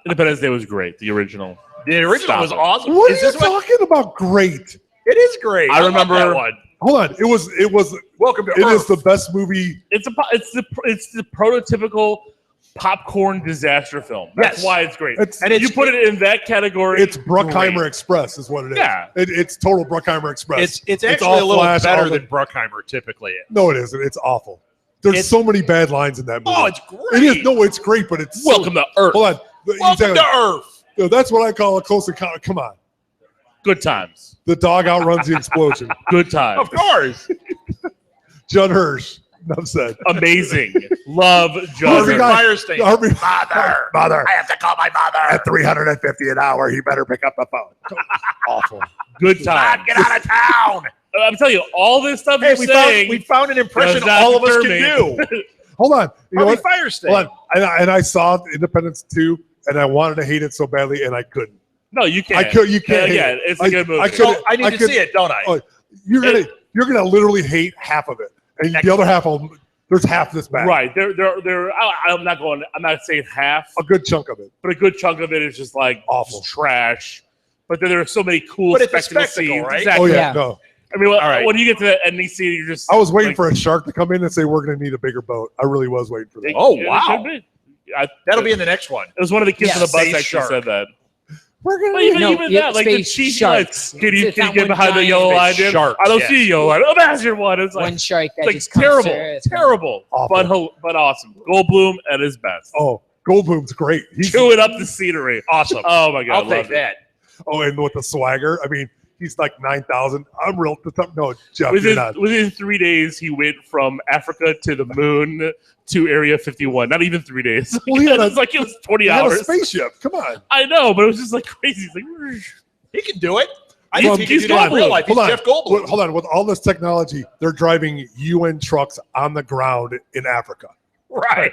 Independence Day was great. The original. Was awesome. What are you talking about? Great. It is great. I remember that one. Hold on. It was. Welcome to Earth. It is the best movie. It's the prototypical popcorn disaster film. That's why it's great. You put it in that category. It's Bruckheimer Express is what it is. Yeah. It's total Bruckheimer Express. It's actually a little better than Bruckheimer typically is. No, it isn't. It's awful. There's so many bad lines in that movie. Oh, it's great. It is. No, it's great, but it's Welcome to Earth. Hold on. Welcome to Earth. No, that's what I call a close encounter. Come on. Good times. The dog outruns the explosion. Good times. Of course. Judd Hirsch. Enough said. Amazing. Love Judd Hirsch. Firestein. Mother. I have to call my mother. At $350 an hour, he better pick up the phone. Awful. Good times. Get out of town. I'm telling you, all this stuff you're saying. We found an impression all of us can do. Hold on. You know what? Firestein. Hold on. And I saw Independence 2, and I wanted to hate it so badly, and I couldn't. No, you can't. You can't. Yeah, it's a good movie. I need to see it, don't I? You're gonna literally hate half of it, and the other half of there's half this bad. Right. I'm not saying half. A good chunk of it. But a good chunk of it is just like awful trash. But then there are so many cool spectacle scenes. Right? Exactly. Oh yeah. No. I mean, when you get to the ending scene, you're just. I was waiting for a shark to come in and say we're going to need a bigger boat. I really was waiting for that. Oh wow. That'll be in the next one. It was one of the kids on the bus actually said that. We're gonna even that, like the cheap sharks. Can you get behind the yellow line? I don't see a yellow line. Imagine one. It's like one shark that like just comes terrible, awful. but awesome. Goldblum at his best. Oh, Goldblum's great. He's chewing up the scenery. Awesome. Oh my god, I'll take that. Oh, and with the swagger, I mean, he's like 9,000. I'm real. No, Jeff, within 3 days, he went from Africa to the moon to Area 51. Not even 3 days. Well, it was 20 hours. Had a spaceship. Come on. I know, but it was just like crazy. It's like, he can do it. I think he can do it in real life. He's Jeff Goldblum. Hold on. With all this technology, they're driving UN trucks on the ground in Africa. Right.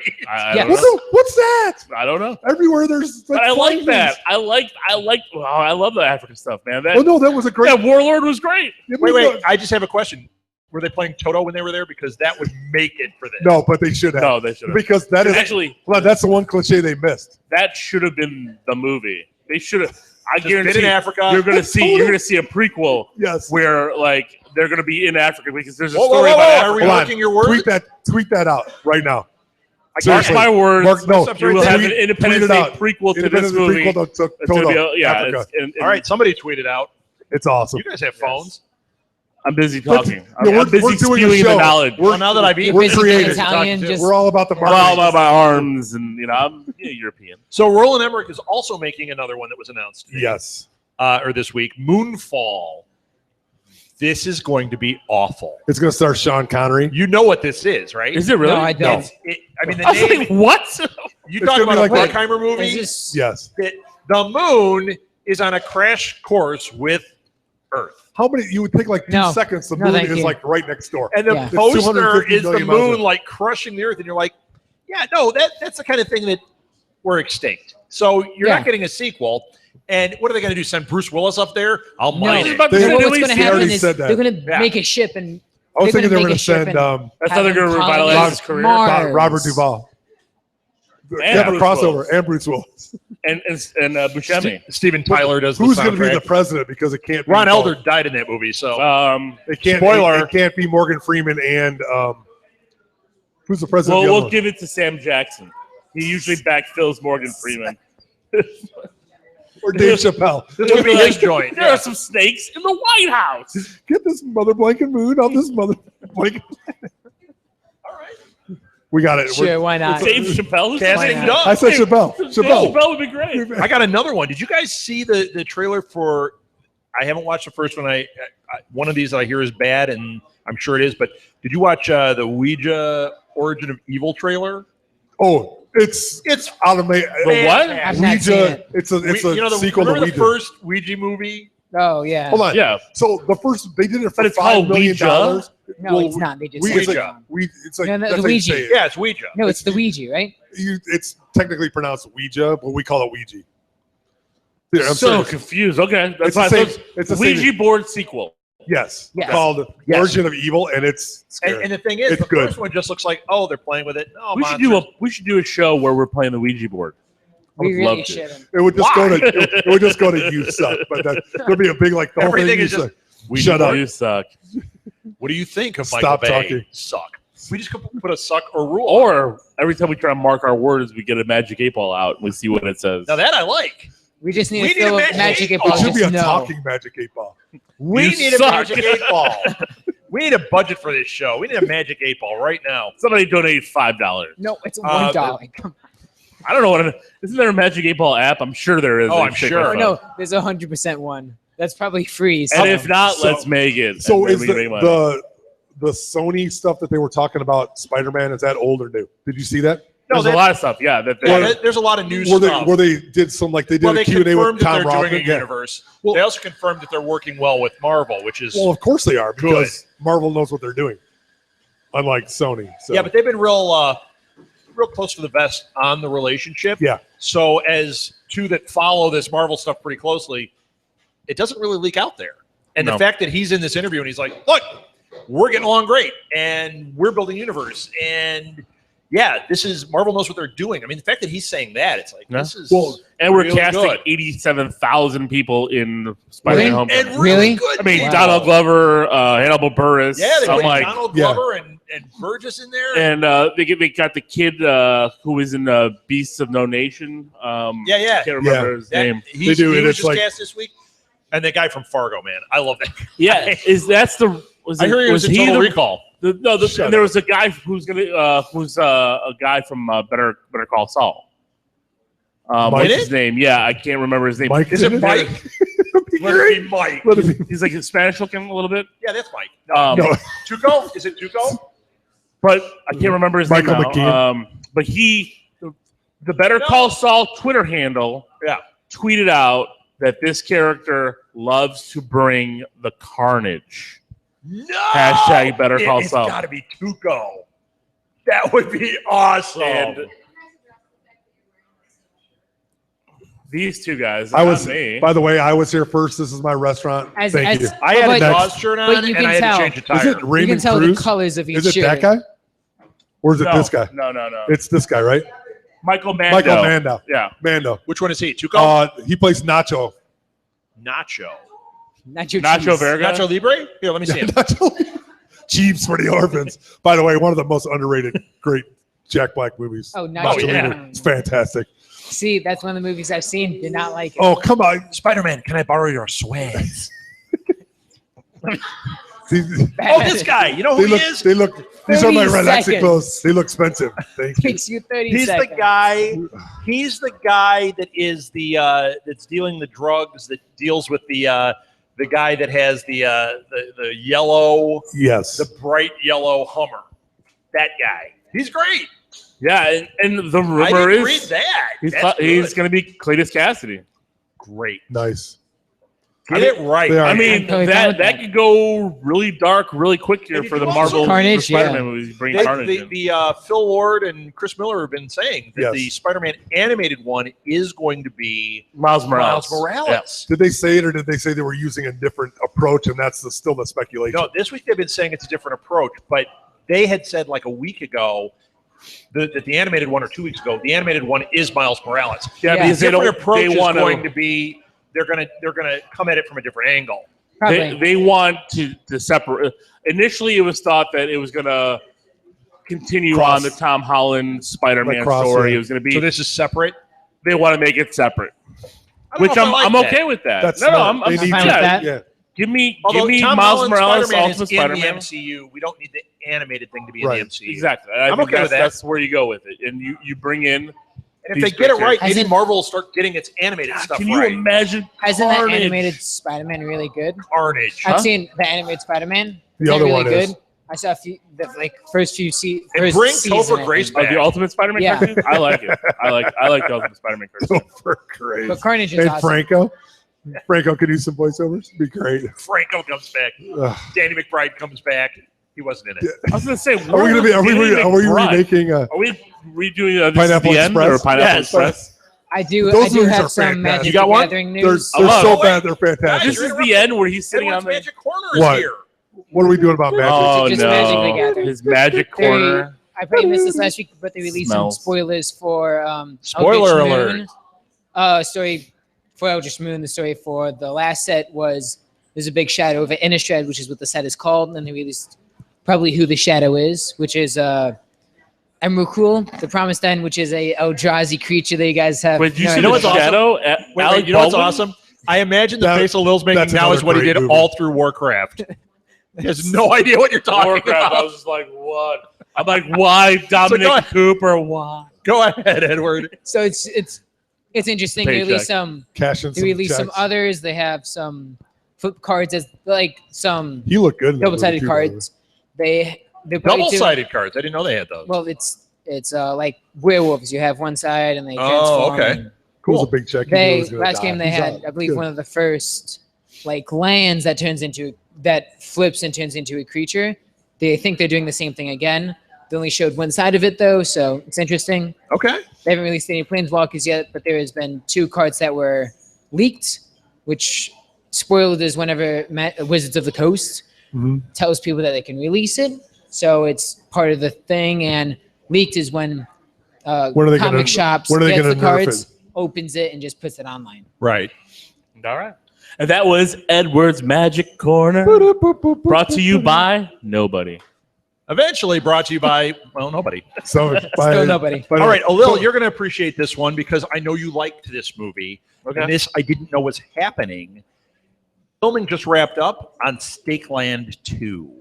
What's that? I don't know. Everywhere there's. But I like that. I love the African stuff, man. That was a great. Yeah, Warlord was great. Wait. I just have a question. Were they playing Toto when they were there? Because that would make it for this. No, but they should have. No, they should have. Because that is actually. Well, that's the one cliche they missed. That should have been the movie. They should have. I guarantee in Africa. You're gonna see a prequel. Yes. Where like they're gonna be in Africa because there's a story about Africa. Are we marking your words? Tweet that out right now. Mark my words. You will have an Independence Day prequel to this movie. All right, somebody tweet it out. It's awesome. You guys have phones. I'm busy talking. We're busy spewing the knowledge. Now that I've eaten, we're creative. We're all about the marketing. All about my arms, and I'm European. So Roland Emmerich is also making another one that was announced today. Yes. Or this week, Moonfall. This is going to be awful. It's going to star Sean Connery. You know what this is, right? Is it really? No, I don't. I mean, the name. Like, what? You talking about like a Bruckheimer movie? Yes. The moon is on a crash course with Earth. How many? You would think like 2 seconds. The moon is like right next door, and the poster is the moon like crushing the Earth, and you're like, yeah, no, that's the kind of thing that we're extinct. So you're not getting a sequel. And what are they going to do? Send Bruce Willis up there? I'll mine it. What's going to happen is they're going to make a ship, and I was thinking they were going to send. That's how they're going to revitalize his career. Robert Duvall. Have a crossover and Bruce Willis and Buscemi. Steven Tyler does. Who's going to be the president? Because it can't. Ron Elder died in that movie, so it can't. Spoiler. It can't be Morgan Freeman and Who's the president? Well, of the we'll other one? give it to Sam Jackson. He usually backfills Morgan Freeman. Or Dave Chappelle. This would be his joint. There are some snakes in the White House. Get this mother blanket moon on this mother blanket. All right. We got it. Sure, why not? Dave Chappelle. Casting Why not? done. I said Chappelle. Dave Chappelle. Chappelle would be great. I got another one. Did you guys see the trailer for? I haven't watched the first one. I one of these that I hear is bad, and I'm sure it is. But did you watch the Ouija Origin of Evil trailer? Oh, it's out of my. The what? I've not seen Ouija. it. It's a sequel to remember Ouija. the first Ouija movie? Oh, yeah. Hold on. Yeah. So the first they did it for But it's $5 called million. Ouija? No, it's not. They just It's said like, it. it's like No, no, that's the how you Ouija. say it. Yeah, it's Ouija. No, it's the Ouija, right? It's technically pronounced Ouija, but we call it Ouija. Yeah, I'm so serious. confused. Okay, that's It's the fine. same- So it's the Ouija same- board sequel. Yes, Yes. called Yes. Origin of Evil, and it's scary. And the thing is, It's the good. first one just looks like, oh, they're playing with it. No, We should do a show where we're playing the Ouija board. I We would love really to. shouldn't. It would just Why? go to it would just go to you suck, but that would be a big like the whole Everything thing. is You just- suck. Ouija Shut board, up. You suck. What do you think of Stop Michael Bay? talking. Suck. We just could put a suck or rule. Or every time we try to mark our words, we get a magic 8-ball out and we see what it says. Now that I like. We just need We to need a fill magic magic eight eight ball. It ball. should be a Just no. talking magic 8-ball. We You need suck. a magic 8-ball. We need a budget for this show. We need a magic 8-ball right now. Somebody donate $5. No, it's Uh, $1. Come I don't know what. Isn't there a magic 8-ball app? I'm sure there is. Oh, They I'm shake sure. my on. phone. No, there's 100% one. That's probably free. And if so- not, So- let's make it. So and then is we can make money. the Sony stuff that they were talking about Spider-Man, is that old or new? Did you see that? There's a lot of stuff. Yeah, there's a lot of new Where stuff. they did some like they did Well, a they Q&A confirmed with that Tom they're doing Rothman. a Yeah. universe. Well- They also confirmed that they're working well with Marvel, which is Well, of course they are because Marvel knows what they're doing, unlike Sony. So. yeah, but they've been real close to the vest on the relationship. Yeah. So as two that follow this Marvel stuff pretty closely, it doesn't really leak out there. And the No. fact that he's in this interview and he's like, "Look, we're getting along great, and we're building a universe, and yeah, this is Marvel knows what they're doing." I mean, the fact that he's saying that, it's like Yeah. this is Well, and we're really casting good. 87,000 people in Spider-Man Really? Homecoming. and really, Really? good. I mean, people. Donald Glover, Hannibal Buress. Yeah, they I'm put like, Donald Yeah. Glover and Burgess in there. and they got the kid who was in Beasts of No Nation. yeah. I can't remember his That- name. He do, and was it's just like- cast this week. And the guy from Fargo, man, I love that. Yeah, that's the. Was I it, heard he was in he Total the, Recall. Shut and there was a guy who's gonna who's a guy from Better Call Saul. Mike? What's his name? Yeah, I can't remember his name. Mike Is it did Mike? Let it be Mike. Let it be. He's like Spanish looking a little bit. Yeah, that's Mike. No. Tuco? Is it Tuco? But I can't remember his Michael name now. McKean. But the Better Call Saul Twitter handle Yeah. tweeted out that this character loves to bring the carnage. No. Hashtag Better Call It's Saul. got to be Tuco. That would be awesome. And these two guys. I was, not me. by the way, I was here first. This is my restaurant. As- Thank as- you. I had a But- Jaws shirt on, but you and can I had tell. to change a Is tire. it You can Raymond tell Cruz? the colors of each Is it shirt. that guy? Or is it no, this guy? No. It's this guy, right? Michael Mando. Michael Mando. Yeah. Mando. Which one is he? Tuco? He plays Nacho. Nacho. Nacho cheese. Verga. Nacho Libre? Here, let me see him. Nacho. Jeeves for the Orphans. By the way, one of the most underrated, great Jack Black movies. Oh, Nacho. yeah. Libre. It's fantastic. See, that's one of the movies I've seen. Did not like it. Oh, come on. Spider-Man, can I borrow your swags? See, Oh, this guy. You know who he is? These are my 30 relaxing seconds. clothes. They look expensive. Thank you. Takes you 30 He's seconds. the guy. He's the guy that is the that's dealing the drugs. That deals with the guy that has the yellow, Yes. the bright yellow Hummer. That guy. He's great. Yeah, and the I rumor didn't read is that. he's That's good. going to be Cletus Cassidy. great. Nice. Get it right. they are. I mean, I'm totally down with that that. could go really dark, really quick here And for if the you also- Marvel Carnage, Spider-Man yeah. movies. Bring Carnage in. The Phil Lord and Chris Miller have been saying that Yes. the Spider-Man animated one is going to be Miles Morales. Miles Morales. Did they say it or did they say they were using a different approach and that's still the speculation? No, this week they've been saying it's a different approach, but they had said like a week ago that the animated one, or 2 weeks ago, the animated one is Miles Morales. Yeah, Yeah. because The they different don't. approach They is want going to be they're gonna come at it from a different angle. Probably. They want to separate. Initially, it was thought that it was gonna continue Cross. on the Tom Holland Spider-Man Like cross, story. yeah. It was going to be. So this is separate. They want to make it separate, I don't which know if I like I'm that. okay with that. That's no, smart. I'm They fine need with to- that. Yeah. Give me Although Miles Tom Holland's Morales, Spider-Man Ultimate is in Spider-Man. the MCU. We don't need the animated thing to be in Right. the MCU. Exactly. I'm think okay with that. That's where you go with it, and you bring in. And if they get it right, maybe Hasn't- Marvel will start getting its animated stuff Can you right. imagine? Isn't that Carnage? animated Spider-Man really good? Carnage. I've seen the animated Spider-Man. The Is that other really one good? is. I saw a few, the first few And first bring season, Topher I Grace think. Oh, back. the Ultimate Spider-Man Yeah. cartoon? I like it. I like the Ultimate Spider-Man cartoon. For great. But Carnage is And awesome. Franco could do some voiceovers. Be great. Franco comes back. Ugh. Danny McBride comes back. He wasn't in it. I was going to say, Are we gonna be? Are we remaking? Are we redoing this Pineapple is the end Express? or Pineapple Yes. Express? I do Those movies are have some fantastic. Magic You got the one? Gathering They're news. so Oh, bad. They're fantastic. This is the end where he's sitting Edward's on the. Magic Corner is What? here. What are we doing about magic? Oh Just Magic the no! Gathering. His magic corner. I probably missed this last week, but they released Smells. some spoilers for Spoiler Eldritch alert. Moon. Story for Eldritch Moon. The story for the last set was there's a big shadow of it. Innistrad, which is what the set is called, and then they released probably who the shadow is, which is Emrakul, the Promised End, which is a Eldrazi creature that you guys have. Wait, you no see idea know the what's about. awesome? shadow? Wait, you know what's awesome? I imagine the That- face of Lil's making that's now is another what he great did movie. all through Warcraft. He has no idea what you're talking Warcraft. I about. was just like, what? I'm like, why Dominic go ahead. Cooper? Why? Go ahead, Edward. So it's interesting. They Paycheck. released some. Cashing They some released some checks. others. They have some flip cards as like some He looked good. in that movie, double-sided too, by the way. cards. They're probably doing- Double-sided cards. I didn't know they had those. Well, it's like werewolves. You have one side and they Oh, transform. okay. and Cool. Cool. Was a big check. He knew They he was gonna last die. game they He's had, out. I believe, Good. one of the first like lands that flips and turns into a creature. They think they're doing the same thing again. They only showed one side of it though, so it's interesting. Okay. They haven't released any planeswalkers yet, but there has been 2 cards that were leaked, which spoiled is whenever Wizards of the Coast Mhm. tells people that they can release it. So it's part of the thing, and leaked is when When are they comic gonna- shops when are they gets the gonna nerf cards, it? opens it, and just puts it online. Right. All right. And that was Edward's Magic Corner, brought to you by nobody. Eventually brought to you by, well, nobody. So Still nobody. All right, Alil, you're going to appreciate this one because I know you liked this movie. Okay. And this I didn't know was happening. Filming just wrapped up on Stakeland 2.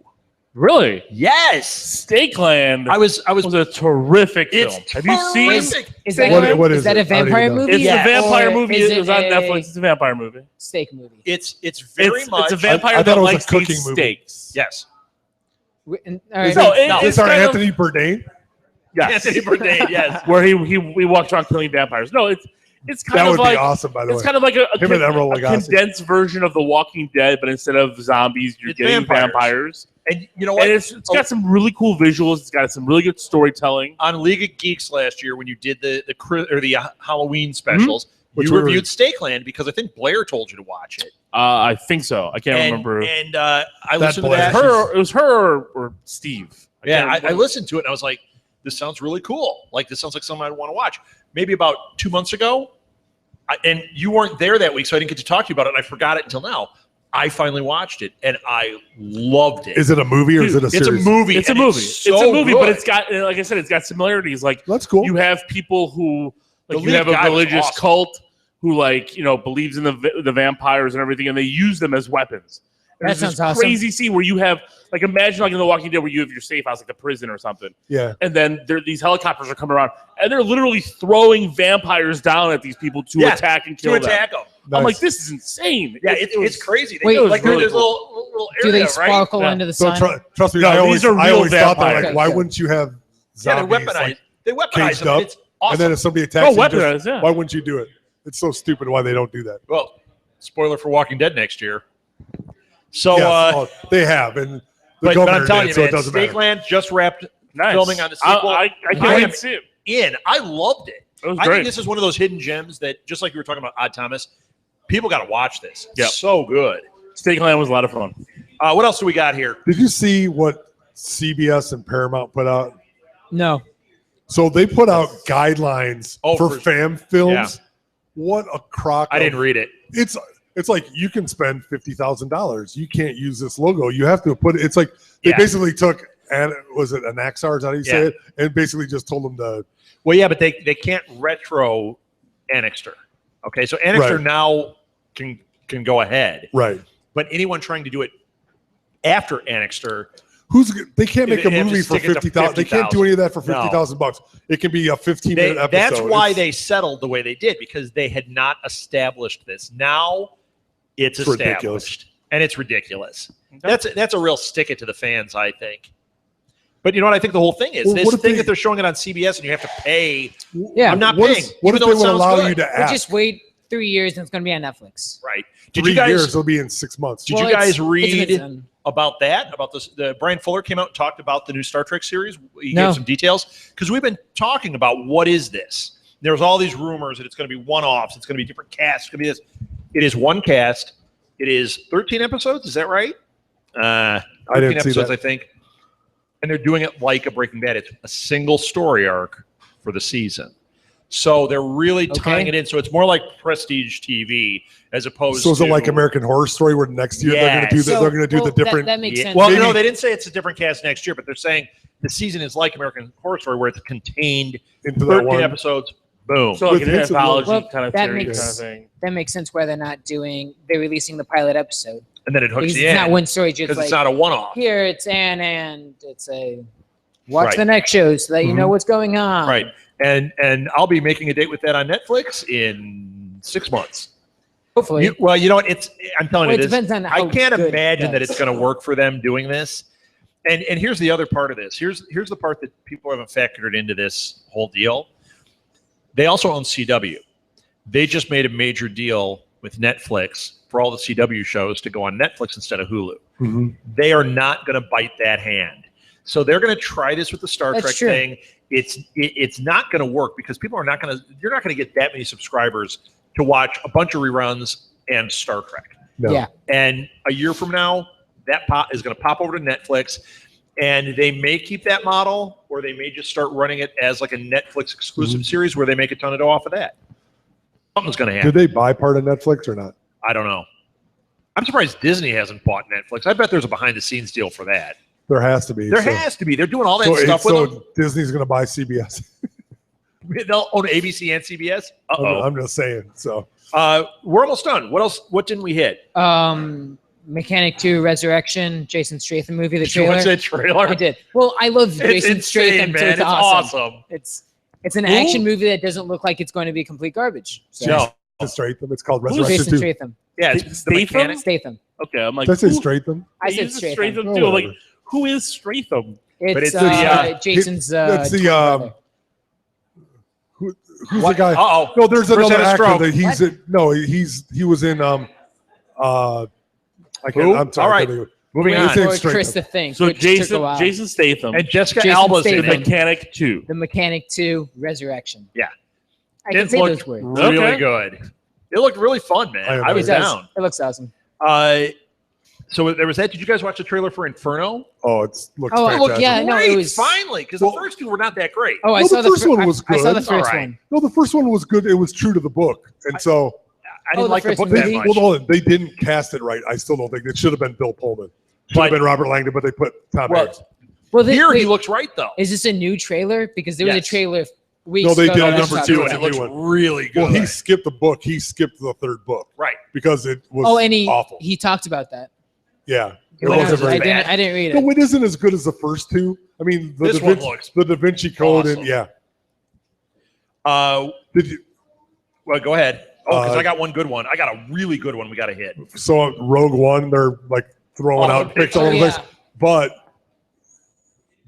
Really? Yes. Stakeland I was was a terrific film. It's Have you seen it? terrific. Is What- that, what is is that it? a I don't even vampire know. movie? It's Yeah. a vampire Or movie. is It was it on a Netflix. It's a vampire movie. steak movie. It's very It's much a vampire I thought that it was a likes to eat cooking movie. steaks. Yes. All Is right. No, it, it's is our kind of- Anthony Bourdain? Yes. Anthony Bourdain, yes. Where he walks around killing vampires. No, it's kind That of would like be awesome, by the it's way. kind of like a Him and Emerald Lagasse. condensed version of The Walking Dead, but instead of zombies, you're It's getting vampires. vampires. And you know what? And it's got some really cool visuals. It's got some really good storytelling. On League of Geeks last year when you did the Halloween specials, Which you we were- reviewed Stakeland because I think Blair told you to watch it. I think so. I can't And, remember. and I listened to Blair. that. It was her or Steve. Yeah, can't I remember. listened to it and I was like, this sounds really cool. Like, this sounds like something I'd want to watch. Maybe about 2 months ago, and you weren't there that week, so I didn't get to talk to you about it, and I forgot it until now. I finally watched it, and I loved it. Is it a movie or is it a It's series? a movie. It's a and movie. so It's a movie, but good. it's got, like I said, it's got similarities. Like That's cool. you have people who, The like, you lead have a guy was religious awesome. cult who, like, believes in the vampires and everything, and they use them as weapons. And That there's this sounds awesome. crazy scene where you have, like, imagine like in The Walking Dead where you have your safe house, like the prison or something, Yeah. and then these helicopters are coming around, and they're literally throwing vampires down at these people to Yes, attack and to kill them. attack them. I'm Nice. like, this is insane. Yeah, It was- it's crazy. They, Wait, like really there's a cool. little Do area, they right? sparkle Yeah. under the So sun? trust me, No, I these are always real thought that, vampires. like, why Okay. wouldn't you have Yeah, they zombies? weaponize. like, They weaponize caged them. up, It's awesome. and then if somebody attacks Oh, you, just- weaponize, yeah. why wouldn't you do it? It's so stupid why they don't do that. Well, spoiler for Walking Dead next year. So, Yes, they have, and the but governor I'm telling did, you, so man, it doesn't matter. Stakeland just wrapped Nice. filming on the sequel. I can't I wait am to see it. in. I loved it. It was I great. think this is one of those hidden gems that, just like you were talking about Odd Thomas, people got to watch this. It's Yep. so good. Stakeland was a lot of fun. What else do we got here? Did you see what CBS and Paramount put out? No. So they put out guidelines Oh, for for- fan films. yeah. What a crock! I didn't read it. It's like you can spend $50,000. You can't use this logo. You have to put it. It's like they Yeah. basically took was it Anaxar? Is that how you say it? And basically just told them to. Well, yeah, but they can't retro Annixter. Okay, so Annixter now can go ahead. Right. But anyone trying to do it after Annixter, they can't make a movie for 50,000. They can't do any of that for $50,000. It can be a 15-minute episode. That's why they settled the way they did, because they had not established this. Now it's established, ridiculous. And it's ridiculous. Okay. That's a real stick it to the fans, I think. But you know what I think the whole thing is? This thing that they're showing it on CBS and you have to pay. Yeah, I'm not paying. What if they would allow you to ask? Just wait 3 years and it's going to be on Netflix. Right. 3 years, it'll be in 6 months. Did you guys read about that? About this? Brian Fuller came out and talked about the new Star Trek series. He gave some details because we've been talking about what is this. There's all these rumors that it's going to be one-offs. It's going to be different casts. It's going to be this. It is one cast. It is 13 episodes. Is that right? 13 I didn't see that. I think. And they're doing it like a Breaking Bad. It's a single story arc for the season. So they're really tying it in. So it's more like prestige TV as opposed to. So is it like American Horror Story where next year they're going to do they're going to do the different. That makes sense. Well, no, they didn't say it's a different cast next year, but they're saying the season is like American Horror Story where it's contained into 13 episodes. Boom. So like an anthology kind of series kind of thing. That makes sense where they're releasing the pilot episode. And then it hooks you in. It's not one story, just because it's not a one-off. Here it's Anne, and it's a watch the next show so that you know what's going on. Right. And I'll be making a date with that on Netflix in 6 months. Hopefully. You know what? I'm telling you this. Depends on how I can't imagine that it's going to work for them doing this. And here's the other part of this. Here's the part that people haven't factored into this whole deal. They also own CW. They just made a major deal with Netflix for all the CW shows to go on Netflix instead of Hulu. Mm-hmm. They are not going to bite that hand. So they're going to try this with the Star Trek thing. It's not going to work because you're not going to get that many subscribers to watch a bunch of reruns and Star Trek. No. Yeah. And a year from now, that is going to pop over to Netflix. And they may keep that model, or they may just start running it as like a Netflix exclusive series where they make a ton of dough off of that. Something's going to happen. Did they buy part of Netflix or not? I don't know. I'm surprised Disney hasn't bought Netflix. I bet there's a behind-the-scenes deal for that. There has to be. There has to be. They're doing all that stuff with them. Disney's going to buy CBS. They'll own ABC and CBS? Uh-oh. I'm just saying. So we're almost done. What else? What didn't we hit? Mechanic 2 Resurrection, Jason Statham movie, the trailer. Did you watch that trailer? I did. Well, I love Jason Statham, man. so it's awesome. It's an Who? action movie that doesn't look like it's going to be complete garbage. So. No. Statham. It's called Jason Resurrection 2. Statham. Yeah, it's the mechanic. Statham. Okay, I'm like, Did I say Statham? I said Statham. Too. I'm like, who is Stratham? It's Jason's. It's the who's the guy? Uh-oh. No, there's another actor stroke. that he was in I can't. I'm sorry. All right. Moving on. Chris the Thing. So Jason Statham and Jessica Alba's in the Mechanic 2. The Mechanic 2 Resurrection. Yeah. I can say those words. Really good. It looked really fun, man. I was down. It looks awesome. So there was that. Did you guys watch the trailer for Inferno? Oh, it looks fantastic. Yeah, no, it was finally because the first two were not that great. Oh, I saw the first one was good. I saw the first one. No, the first one was good. It was true to the book, and so I didn't like the book that much. Well, no, they didn't cast it right. I still don't think it should have been Bill Pullman. Should have been Robert Langdon, but they put Tom Hanks. Well, here he looks right though. Is this a new trailer? Because there was a trailer. No, they did number 2, and it looks really good. Well, he skipped the book. He skipped the third book, right? Because it was awful. He talked about that. Yeah, it wasn't very bad. I didn't read it. No, it isn't as good as the first two. I mean, the Da Vinci Code, awesome. and yeah. Did you? Well, go ahead. Oh, because I got one good one. I got a really good one. We got to hit. So Rogue One, they're like throwing out picks all over the place, but.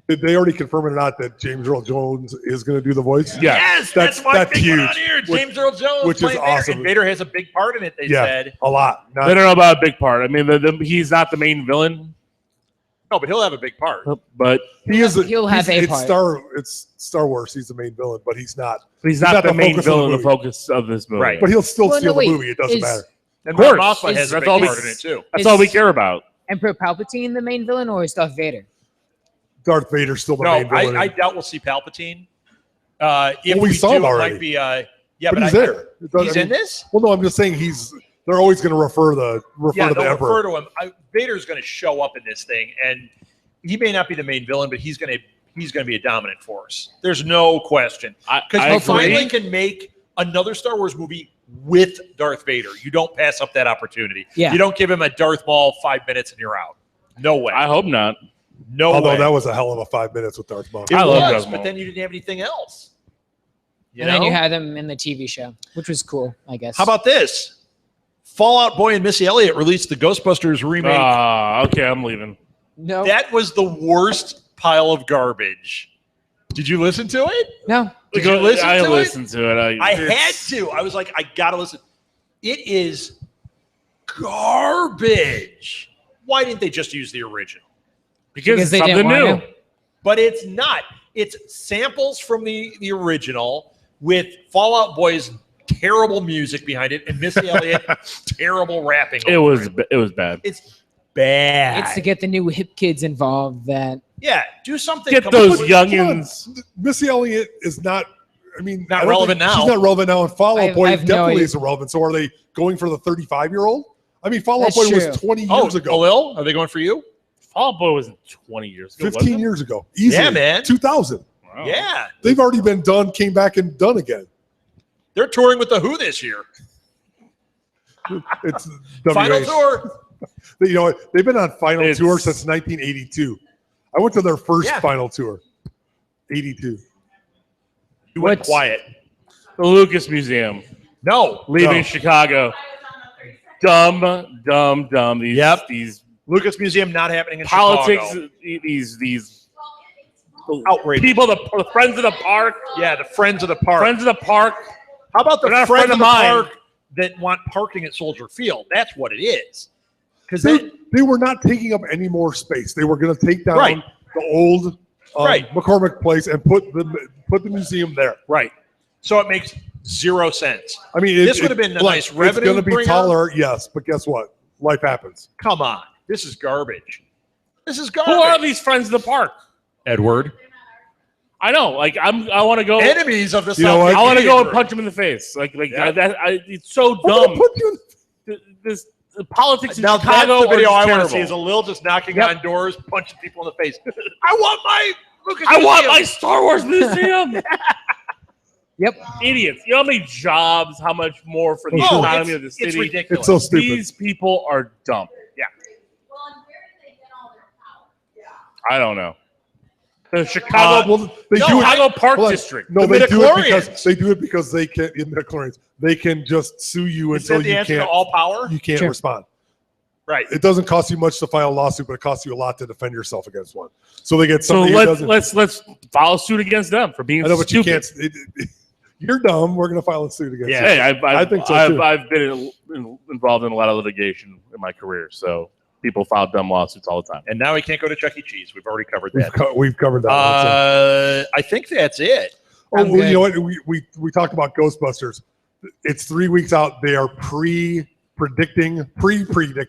Did they already confirm it or not that James Earl Jones is going to do the voice? Yeah. Yes, that's my big huge. One on here. James Earl Jones, which is awesome. And Vader has a big part in it. They said a lot. I don't know about a big part. I mean, he's not the main villain. No, but he'll have a big part. But he'll have a part. It's Star Wars. He's the main villain, but he's not. He's not the main villain. The focus of this movie, right? But he'll still steal the movie. It doesn't matter. And Mon Mothma has a big part in it too. That's all we care about. Emperor Palpatine the main villain, or is Darth Vader? Darth Vader's still the main villain. I doubt we'll see Palpatine. If we saw him already. It might be, but he's there. He's in this? Well, no, I'm just saying they're always going to refer to the Emperor. Refer to him. Vader's going to show up in this thing, and he may not be the main villain, but he's gonna be a dominant force. There's no question. Because you finally can make another Star Wars movie with Darth Vader. You don't pass up that opportunity. Yeah. You don't give him a Darth Maul 5 minutes and you're out. No way. I hope not. No Although way. that was a hell of a 5 minutes with Darth Maul. It I love was, Darth but Maul. then you didn't have anything else. And then you had them in the TV show, which was cool, I guess. How about this? Fall Out Boy and Missy Elliott released the Ghostbusters remake. Okay, I'm leaving. No. That was the worst pile of garbage. Did you listen to it? No. Did you listen to it? I listened to it. I had to. I was like, I gotta listen. It is garbage. Why didn't they just use the original? Because it's they something didn't new. want to. But it's not. It's samples from the original with Fall Out Boy's terrible music behind it and Missy Elliott terrible rapping. It was bad. It's bad. It's to get the new hip kids involved that Yeah, do something. Get those youngins. Missy Elliott is not. I mean, Not I don't relevant think- now. She's not relevant now, and Fall Out I Boy have no definitely idea. isn't relevant. So are they going for the 35-year-old? I mean, Fall Out That's Boy true. was 20 Oh, years ago, Khalil, are they going for you? Fall Out Boy wasn't 20 years ago. 15 years ago, easily. Yeah, man. 2000. Wow. Yeah, They've already been done, came back and done again. they're touring with the Who this year. It's Final WH. tour. You know, they've been on final It's- tour since 1982. I went to their first Yeah. final tour, 82. You went What's- quiet. The Lucas Museum. No, Leaving No. Chicago. Dumb. These Lucas Museum not happening in politics. Chicago. These Outrageous. people, the friends of the park. Yeah, the Friends of the Park. Friends of the park. How about the They're not a Friends friend of of the mine. Park that want parking at Soldier Field? That's what it is. Because They were not taking up any more space. They were going to take down Right. the old Right. McCormick Place and put the museum there. right. So it makes zero sense. I mean, This would have been a nice revenue It's going to be bringer. taller, yes, but guess what? Life happens. Come on, this is garbage. This is Who garbage. are these friends of the park? Edward? I know. Like I want to go. Enemies of the You know Southgate what? I want to go and group. punch him in the face. Yeah. It's so I'm gonna dumb. put you in- The politics in Now Chicago that's the video are I want to terrible. see is a Lil just knocking Yep. on doors, punching people in the face. I want my Lucas I want Museum. my Star Wars museum. Yep. Idiots. You know how many jobs, how much more for the Oh, economy of the it's city? ridiculous. It's so stupid. These people are dumb. Well, and where did they get all their power? I don't know. The Chicago, well, they no, do it. Chicago Park hold on. District. No, The they do it because midichlorians. they can in the midichlorians. They can just sue you Is until that the you answer to can't. all power? You can't Sure. respond. Right. It doesn't cost you much to file a lawsuit, but it costs you a lot to defend yourself against one. So they get So somebody who doesn't. let's file suit against them for being I know, but you stupid. can't. You're dumb. We're going to file a suit against Yeah. you. Hey, I think so, too. I've been involved in a lot of litigation in my career, so people file dumb lawsuits all the time. And now he can't go to Chuck E. Cheese. We've already covered that. We've covered that. That's it. I think that's it. Oh, I'm well, you good. know what? We talked about Ghostbusters. It's 3 weeks out. They are pre-predicting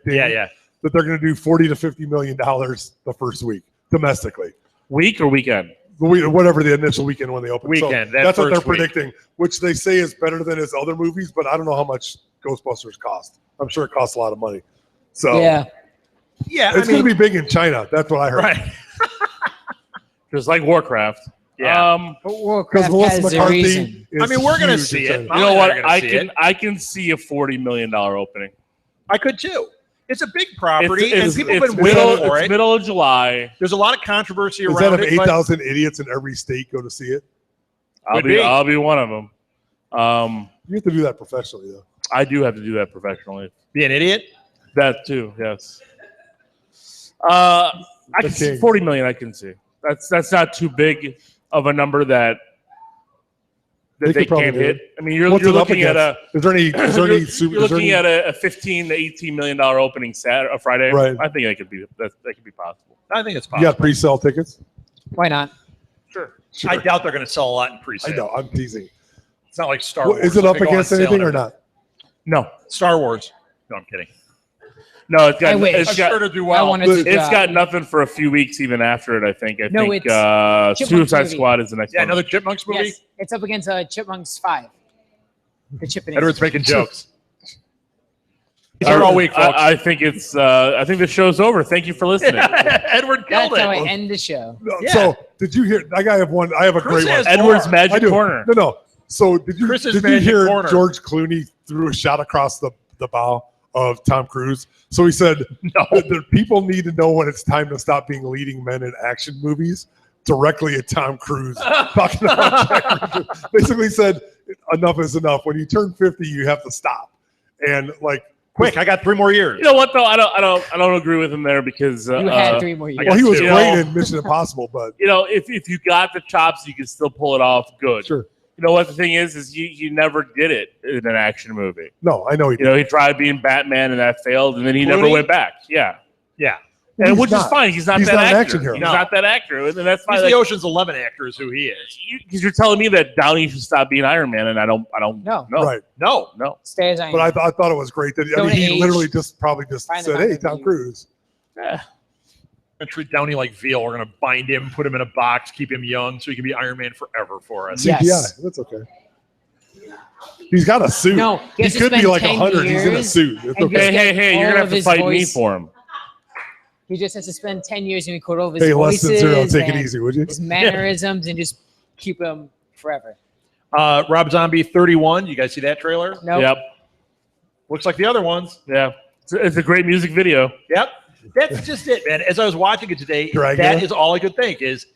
Yeah. that they're going to do $40 to $50 million the first week domestically. Week or weekend? Whatever the initial weekend when they open. Weekend, that that's what they're first week. predicting, which they say is better than his other movies, but I don't know how much Ghostbusters cost. I'm sure it costs a lot of money. So Yeah. Yeah. it's going to be big in China. That's what I heard. right. Just like Warcraft. Yeah. But Because Warcraft Melissa has a McCarthy reason. is I mean, we're going to huge see in it. China. You know what? We're gonna see it. I can see a $40 million opening. I could too. It's a big property, and It's people have been middle- waiting for it's it. middle of July. There's a lot of controversy Is that around if it. but 8,000 idiots in every state go to see it? Would be. I'll be one of them. You have to do that professionally, though. I do have to do that professionally. Be an idiot. That too, yes. I can The see king. 40 million. I can see that's not too big of a number that They they could probably can't do hit. I mean, you're What's it up looking at a against? Is there any? Is there any? you're looking at a 15 to 18 million dollar opening Saturday, Friday. Right. I think that could be possible. I think it's You possible. got pre-sale tickets? Why not? Sure. I doubt they're going to sell a lot in I pre-sale. know. I'm teasing. It's not like Star Well, Wars. is it They up go on against sale anything and or not? No, Star Wars. No, I'm kidding. no, it's got I wish. it's I'm got sure to do I well. wanted But- to. it's got nothing for a few weeks even after it. I think. I No, think it's Chipmunks Suicide movie. Squad is the next Yeah, one. another Chipmunks movie. Yes, it's up against Chipmunks 5. The Chipmunks. Edward's making jokes. Start all week, folks. I think it's. I think the show's over. Thank you for listening. Edward That's killed how I it. end the show. No, Yeah. So did you hear? I have one. I have a Chris great one. has Edward's more. I Magic do. Corner. No. So did you Chris's did you Magic hear Corner. George Clooney threw a shot across the bow of Tom Cruise? So he said No. that people need to know when it's time to stop being leading men in action movies. Directly at Tom Cruise talking about Jack Reacher. Basically said enough is enough. When you turn 50, you have to stop. And like Quick, I got 3 more years. You know what though? I don't agree with him there because You had 3 more years. well, he was two. great in Mission Impossible, but you know if you got the chops, you can still pull it off good. sure. You know what the thing is you never did it in an action movie. No, I know he You know, he tried being Batman and that failed, and then he never Clooney? went back. Yeah. Yeah. He's And which is not. fine. He's not He's that not an actor. action hero. He's No. not that actor, and that's fine. He's Like, the Ocean's 11 actor is who he is. because you're telling me that Downey should stop being Iron Man, and I don't No. know. right. No. Stay as I am. But I thought it was great that Don't he age. literally just probably just Find the said, "Hey, moment Tom you- Cruise." Eh. We're going to treat Downey like veal. We're going to bind him, put him in a box, keep him young so he can be Iron Man forever for us. Yeah. CGI. Yes. That's okay. He's got a suit. No, he has to could be spend like 10 100. He's in a years suit. It's and okay. Hey, you're all gonna have of to his fight me voice. for him. He just has to spend 10 years and record all of his Hey, less voices than 0. Take it and easy, would you? his mannerisms and just keep him forever. Rob Zombie 31. You guys see that trailer? Nope. Yep. Looks like the other ones. Yeah. It's a great music video. Yep. That's just it, man. As I was watching it today, Dracula? that is all I could think is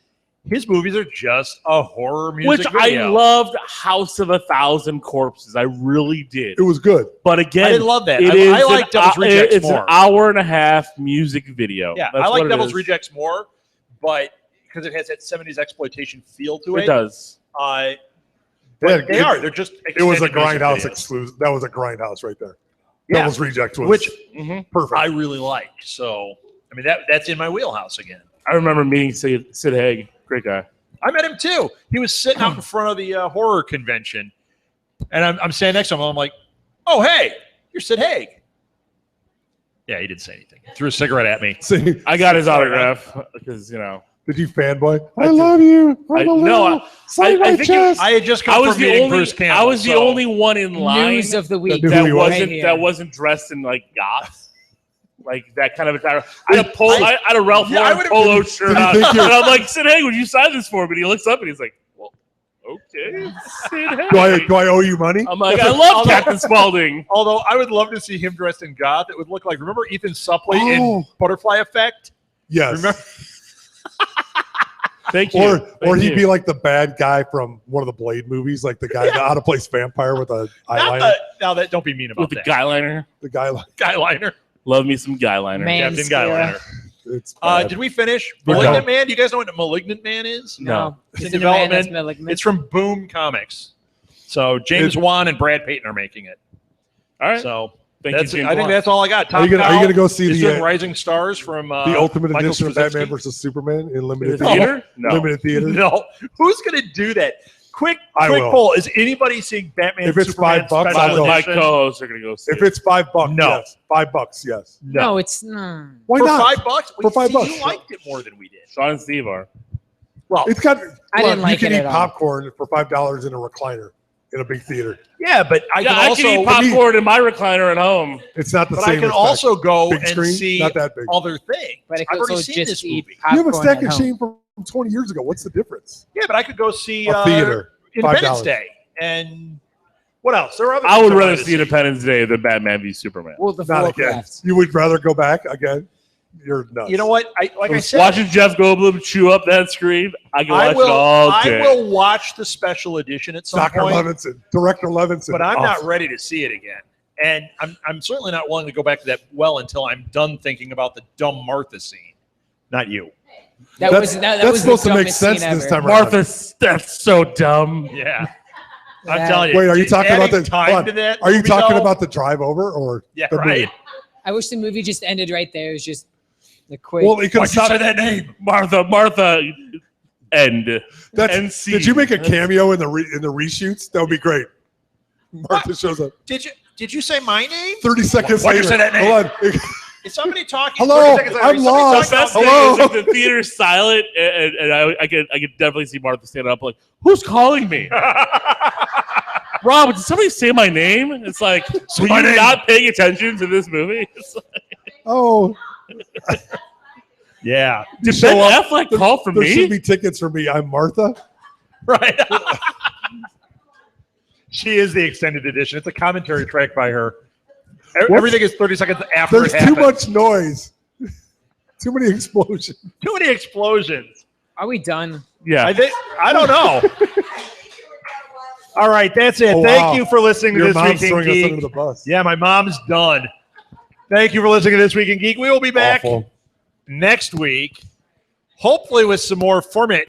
his movies are just a horror music Which video. I loved House of a Thousand Corpses. I really did. It was good. But again, I didn't love that. it I is like an Devil's hou- Rejects it's more. an hour and a half music video. Yeah, That's I like what it Devil's is. Rejects more, but because it has that 70s exploitation feel to it. It does. Yeah, But they it- are. They're just It was a extended music grindhouse videos. exclusive. That was a grindhouse right there. Yeah. Devil's Rejects was Which perfect. I really like. So, I mean, that's in my wheelhouse again. I remember meeting Sid Haig. Great guy. I met him too. He was sitting out in front of the horror convention, and I'm standing next to him. And I'm like, "Oh, hey, you're Sid Haig." Yeah, he didn't say anything. He threw a cigarette at me. See, I got his Sorry, autograph because did you fanboy? I I did. love you. I- I'm a no, little. Sign I my think it- chest. I had just come I was from the meeting only Bruce Campbell. I was the so- only one in line News of the week. knew who he was. right here. that wasn't dressed in like goth. Like that kind of attire. I had a Ralph Yeah, I Lauren would've- polo shirt Did you on, think and you- I'm like, Sid Haig, would you sign this for me? And he looks up and he's like, well, okay, Sid Haig. Do I owe you money? I'm like, I love Captain Spaulding. Although I would love to see him dressed in goth. It would look like, remember Ethan Suplee in Oh. Butterfly Effect? Yes. Remember? Thank you. Or Thank he'd you. be like the bad guy from one of the Blade movies, like the guy that how to place vampire with a eyeliner. Now that don't be mean about with the that. guy liner. The guy like Guyliner. Love me some guy liner. Man. Captain Mascara. Guyliner. it's bad. Did we finish We're Malignant done. Man? Do you guys know what Malignant Man is? No. It's Is in it a man development. that's malignant? It's from Boom Comics. So James Wan and Brad Payton are making it. All right. So Thank that's you, James I think Wan. that's all I got. Are you Tom gonna Powell go see is the doing Rising Stars from the ultimate Michael edition of Straczynski? Batman versus Superman in limited The theater? theater? No. Limited theater. No, who's going to do that? Quick I will. poll. Is anybody seeing Batman? If it's Superman $5, special I'll go. My edition? co-hosts are gonna go see If it. it's $5, No. yes. $5, yes. no, it's Why for not? $5. For $5. You liked it more than we did. Sean and Steve are. Well, It's got. I didn't like you can it eat at all. popcorn for $5 in a recliner in a big theater. yeah, but I Yeah, can I also can eat popcorn in my recliner at home. It's not the but same. I can respect. also go big and screen, see not that big. other things. But I I've could already also seen just this eat movie. You have a popcorn stack at of home. Shane from 20 years ago. What's the difference? Yeah, but I could go see A theater. Independence $5. Day and what else? There are other. I things would rather wanted to see Independence Day than Batman v Superman. Well, the Not again. Warcraft. You would rather go back again? You're nuts. You know what? I said, Watching Jeff Goldblum chew up that screen, I can watch I will. it all day. I will watch the special edition at some Dr. point. Levinson, Director Levinson. But I'm not Awesome. ready to see it again. And I'm certainly not willing to go back to that well until I'm done thinking about the dumb Martha scene. Not you. That That's- was that that's was supposed the to make dumbest sense scene this ever. time around. Martha, that's so dumb. Yeah. Yeah. I'm telling you. Wait, are you talking about adding the time hold on. to that? Are you movie, talking though? about the drive over or Yeah, the movie? right. I wish the movie just ended right there. It was just the quick. Well, it could Why'd you stop. say that name? Martha, end. That's, NC. did you make a cameo in the reshoots? That would be great. Martha shows up. Did you say my name? 30 seconds Why'd you later. say that name? Hold on. Is somebody talking? Hello, 30 seconds later, I'm is somebody lost. The talking best about- thing Hello? is like the theater's silent, and I could definitely see Martha stand up like, "Who's calling me?" Rob, did somebody say my name? It's like, were my you name. not paying attention to this movie? It's like, Oh, Yeah. did show Ben up, Affleck call for there should me? be tickets for me. I'm Martha. Right. She is the extended edition. It's a commentary track by her. Everything is 30 seconds after There's it too happened. much noise. Too many explosions. Too many explosions. Are we done? Yeah. I don't know. All right, that's it. Oh, Thank wow. you for listening to Your This mom's Week in throwing us under Geek. the bus. Yeah, my mom's done. Thank you for listening to This Week in Geek. We will be back Awful. next week, hopefully with some more format